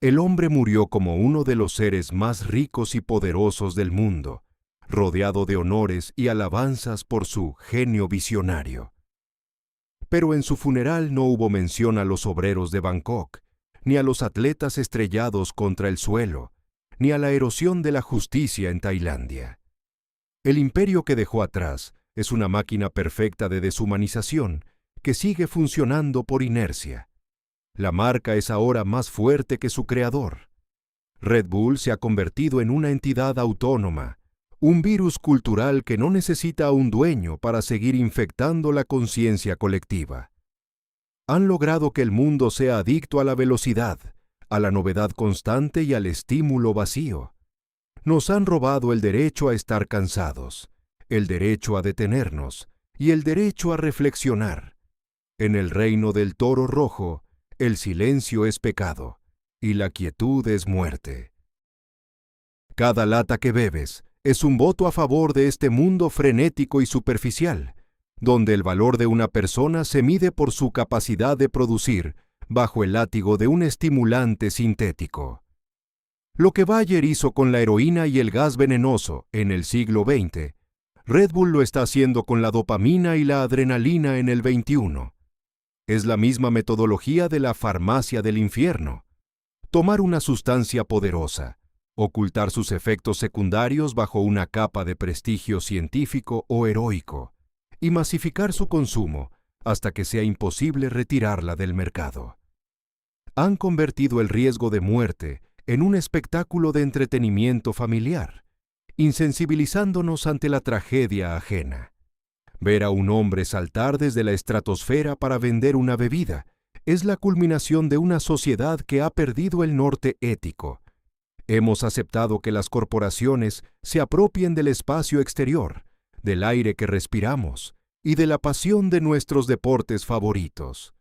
Speaker 1: El hombre murió como uno de los seres más ricos y poderosos del mundo, rodeado de honores y alabanzas por su genio visionario. Pero en su funeral no hubo mención a los obreros de Bangkok, ni a los atletas estrellados contra el suelo, ni a la erosión de la justicia en Tailandia. El imperio que dejó atrás es una máquina perfecta de deshumanización que sigue funcionando por inercia. La marca es ahora más fuerte que su creador. Red Bull se ha convertido en una entidad autónoma, un virus cultural que no necesita a un dueño para seguir infectando la conciencia colectiva. Han logrado que el mundo sea adicto a la velocidad, a la novedad constante y al estímulo vacío. Nos han robado el derecho a estar cansados, el derecho a detenernos y el derecho a reflexionar. En el reino del toro rojo, el silencio es pecado y la quietud es muerte. Cada lata que bebes es un voto a favor de este mundo frenético y superficial, donde el valor de una persona se mide por su capacidad de producir bajo el látigo de un estimulante sintético. Lo que Bayer hizo con la heroína y el gas venenoso en el siglo XX, Red Bull lo está haciendo con la dopamina y la adrenalina en el XXI. Es la misma metodología de la farmacia del infierno. Tomar una sustancia poderosa, ocultar sus efectos secundarios bajo una capa de prestigio científico o heroico, y masificar su consumo hasta que sea imposible retirarla del mercado. Han convertido el riesgo de muerte en un espectáculo de entretenimiento familiar, insensibilizándonos ante la tragedia ajena. Ver a un hombre saltar desde la estratosfera para vender una bebida es la culminación de una sociedad que ha perdido el norte ético. Hemos aceptado que las corporaciones se apropien del espacio exterior, del aire que respiramos y de la pasión de nuestros deportes favoritos.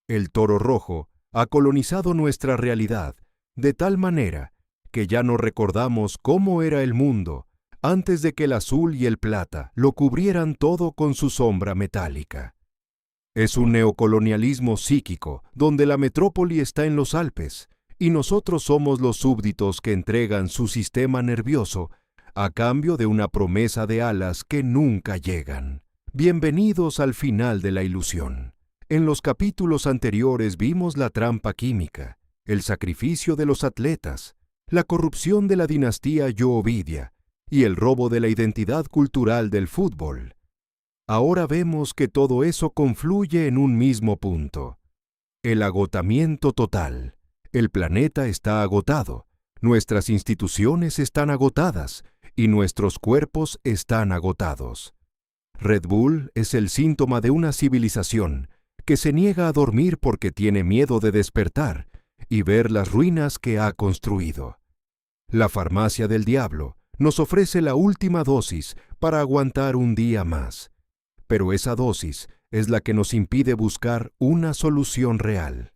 Speaker 1: El toro rojo ha colonizado nuestra realidad de tal manera que ya no recordamos cómo era el mundo antes de que el azul y el plata lo cubrieran todo con su sombra metálica. Es un neocolonialismo psíquico donde la metrópoli está en los Alpes y nosotros somos los súbditos que entregan su sistema nervioso a cambio de una promesa de alas que nunca llegan. Bienvenidos al final de la ilusión. En los capítulos anteriores vimos la trampa química, el sacrificio de los atletas, la corrupción de la dinastía Yoovidia y el robo de la identidad cultural del fútbol. Ahora vemos que todo eso confluye en un mismo punto: el agotamiento total. El planeta está agotado, nuestras instituciones están agotadas y nuestros cuerpos están agotados. Red Bull es el síntoma de una civilización que se niega a dormir porque tiene miedo de despertar y ver las ruinas que ha construido. La farmacia del diablo nos ofrece la última dosis para aguantar un día más, pero esa dosis es la que nos impide buscar una solución real.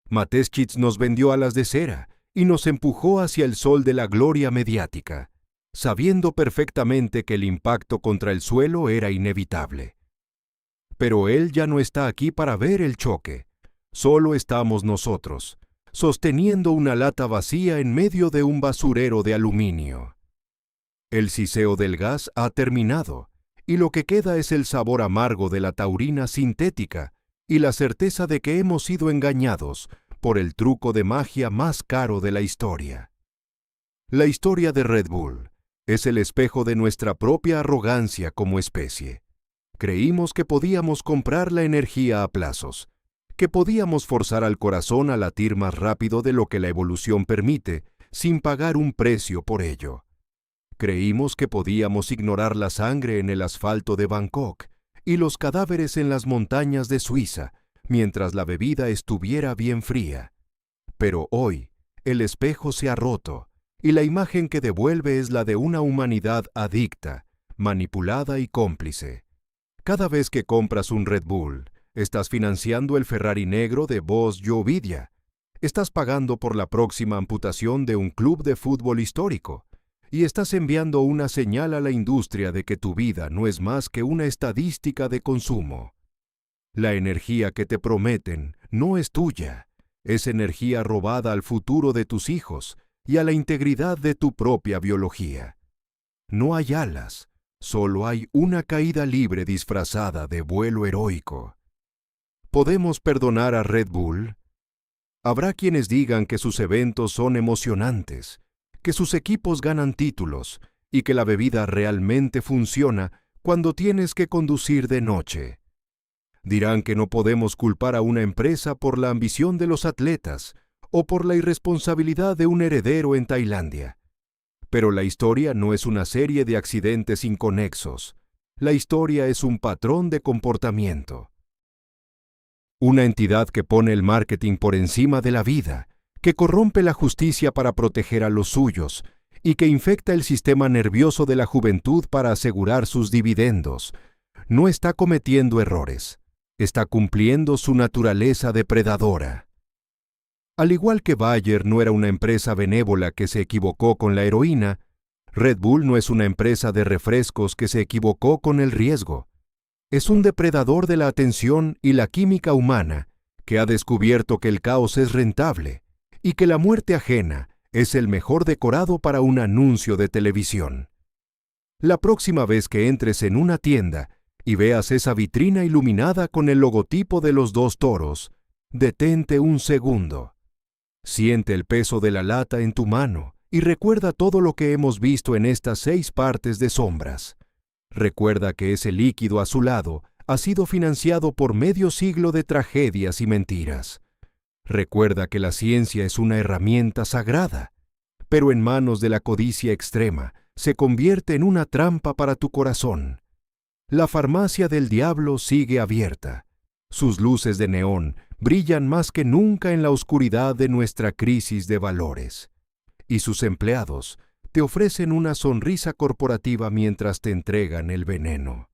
Speaker 1: Mateschitz nos vendió alas de cera y nos empujó hacia el sol de la gloria mediática, sabiendo perfectamente que el impacto contra el suelo era inevitable. Pero él ya no está aquí para ver el choque. Solo estamos nosotros, sosteniendo una lata vacía en medio de un basurero de aluminio. El siseo del gas ha terminado, y lo que queda es el sabor amargo de la taurina sintética y la certeza de que hemos sido engañados por el truco de magia más caro de la historia. La historia de Red Bull es el espejo de nuestra propia arrogancia como especie. Creímos que podíamos comprar la energía a plazos, que podíamos forzar al corazón a latir más rápido de lo que la evolución permite, sin pagar un precio por ello. Creímos que podíamos ignorar la sangre en el asfalto de Bangkok y los cadáveres en las montañas de Suiza, mientras la bebida estuviera bien fría. Pero hoy, el espejo se ha roto, y la imagen que devuelve es la de una humanidad adicta, manipulada y cómplice. Cada vez que compras un Red Bull, estás financiando el Ferrari negro de Boss Yoovidia. Estás pagando por la próxima amputación de un club de fútbol histórico. Y estás enviando una señal a la industria de que tu vida no es más que una estadística de consumo. La energía que te prometen no es tuya. Es energía robada al futuro de tus hijos y a la integridad de tu propia biología. No hay alas, solo hay una caída libre disfrazada de vuelo heroico. ¿Podemos perdonar a Red Bull? Habrá quienes digan que sus eventos son emocionantes, que sus equipos ganan títulos y que la bebida realmente funciona cuando tienes que conducir de noche. Dirán que no podemos culpar a una empresa por la ambición de los atletas o por la irresponsabilidad de un heredero en Tailandia. Pero la historia no es una serie de accidentes inconexos. La historia es un patrón de comportamiento. Una entidad que pone el marketing por encima de la vida, que corrompe la justicia para proteger a los suyos y que infecta el sistema nervioso de la juventud para asegurar sus dividendos, no está cometiendo errores, está cumpliendo su naturaleza depredadora. Al igual que Bayer no era una empresa benévola que se equivocó con la heroína, Red Bull no es una empresa de refrescos que se equivocó con el riesgo. Es un depredador de la atención y la química humana que ha descubierto que el caos es rentable y que la muerte ajena es el mejor decorado para un anuncio de televisión. La próxima vez que entres en una tienda y veas esa vitrina iluminada con el logotipo de los dos toros, detente un segundo. Siente el peso de la lata en tu mano y recuerda todo lo que hemos visto en estas 6 partes de sombras. Recuerda que ese líquido azulado ha sido financiado por medio siglo de tragedias y mentiras. Recuerda que la ciencia es una herramienta sagrada, pero en manos de la codicia extrema se convierte en una trampa para tu corazón. La farmacia del diablo sigue abierta. Sus luces de neón brillan más que nunca en la oscuridad de nuestra crisis de valores. Y sus empleados te ofrecen una sonrisa corporativa mientras te entregan el veneno.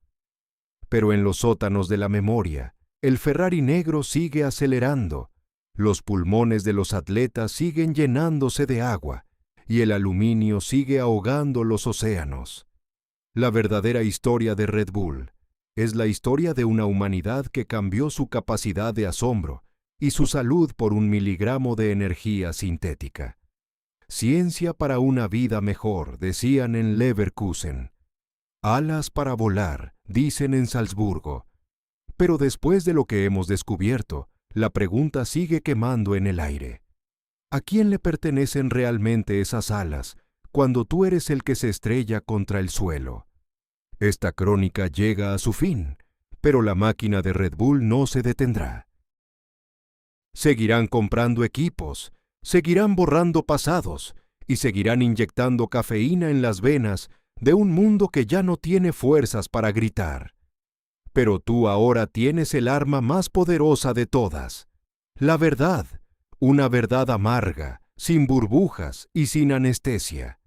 Speaker 1: Pero en los sótanos de la memoria, el Ferrari negro sigue acelerando, los pulmones de los atletas siguen llenándose de agua y el aluminio sigue ahogando los océanos. La verdadera historia de Red Bull es la historia de una humanidad que cambió su capacidad de asombro y su salud por 1 miligramo de energía sintética. Ciencia para una vida mejor, decían en Leverkusen. Alas para volar, dicen en Salzburgo. Pero después de lo que hemos descubierto, la pregunta sigue quemando en el aire. ¿A quién le pertenecen realmente esas alas cuando tú eres el que se estrella contra el suelo? Esta crónica llega a su fin, pero la máquina de Red Bull no se detendrá. Seguirán comprando equipos, seguirán borrando pasados y seguirán inyectando cafeína en las venas de un mundo que ya no tiene fuerzas para gritar. Pero tú ahora tienes el arma más poderosa de todas, la verdad, una verdad amarga, sin burbujas y sin anestesia.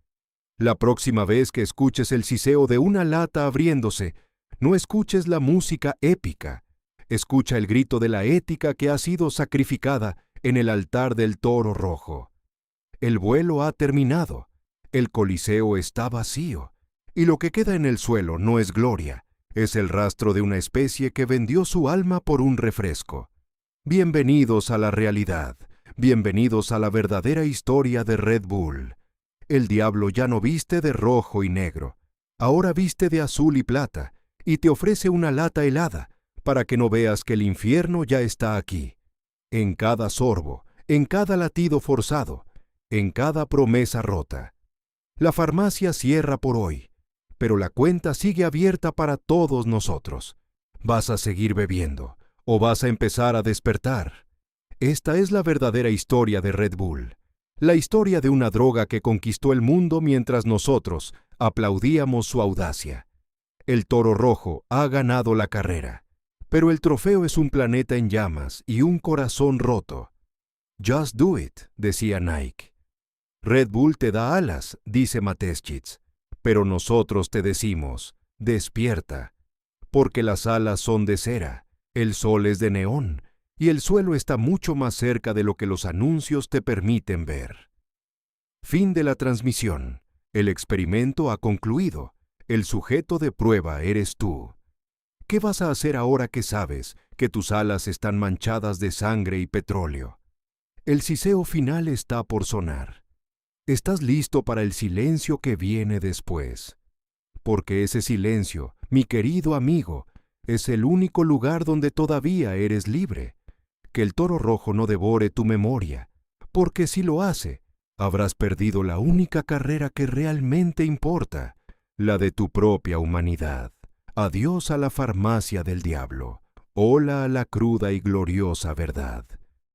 Speaker 1: La próxima vez que escuches el siseo de una lata abriéndose, no escuches la música épica, escucha el grito de la ética que ha sido sacrificada en el altar del toro rojo. El vuelo ha terminado, el coliseo está vacío, y lo que queda en el suelo no es gloria, es el rastro de una especie que vendió su alma por un refresco. Bienvenidos a la realidad, bienvenidos a la verdadera historia de Red Bull. El diablo ya no viste de rojo y negro, ahora viste de azul y plata, y te ofrece una lata helada, para que no veas que el infierno ya está aquí. En cada sorbo, en cada latido forzado, en cada promesa rota. La farmacia cierra por hoy, pero la cuenta sigue abierta para todos nosotros. ¿Vas a seguir bebiendo o vas a empezar a despertar? Esta es la verdadera historia de Red Bull, la historia de una droga que conquistó el mundo mientras nosotros aplaudíamos su audacia. El toro rojo ha ganado la carrera, pero el trofeo es un planeta en llamas y un corazón roto. Just do it, decía Nike. Red Bull te da alas, dice Mateschitz, pero nosotros te decimos, despierta, porque las alas son de cera, el sol es de neón, y el suelo está mucho más cerca de lo que los anuncios te permiten ver. Fin de la transmisión. El experimento ha concluido. El sujeto de prueba eres tú. ¿Qué vas a hacer ahora que sabes que tus alas están manchadas de sangre y petróleo? El siseo final está por sonar. ¿Estás listo para el silencio que viene después? Porque ese silencio, mi querido amigo, es el único lugar donde todavía eres libre. Que el toro rojo no devore tu memoria, porque si lo hace, habrás perdido la única carrera que realmente importa, la de tu propia humanidad. Adiós a la farmacia del diablo. Hola a la cruda y gloriosa verdad.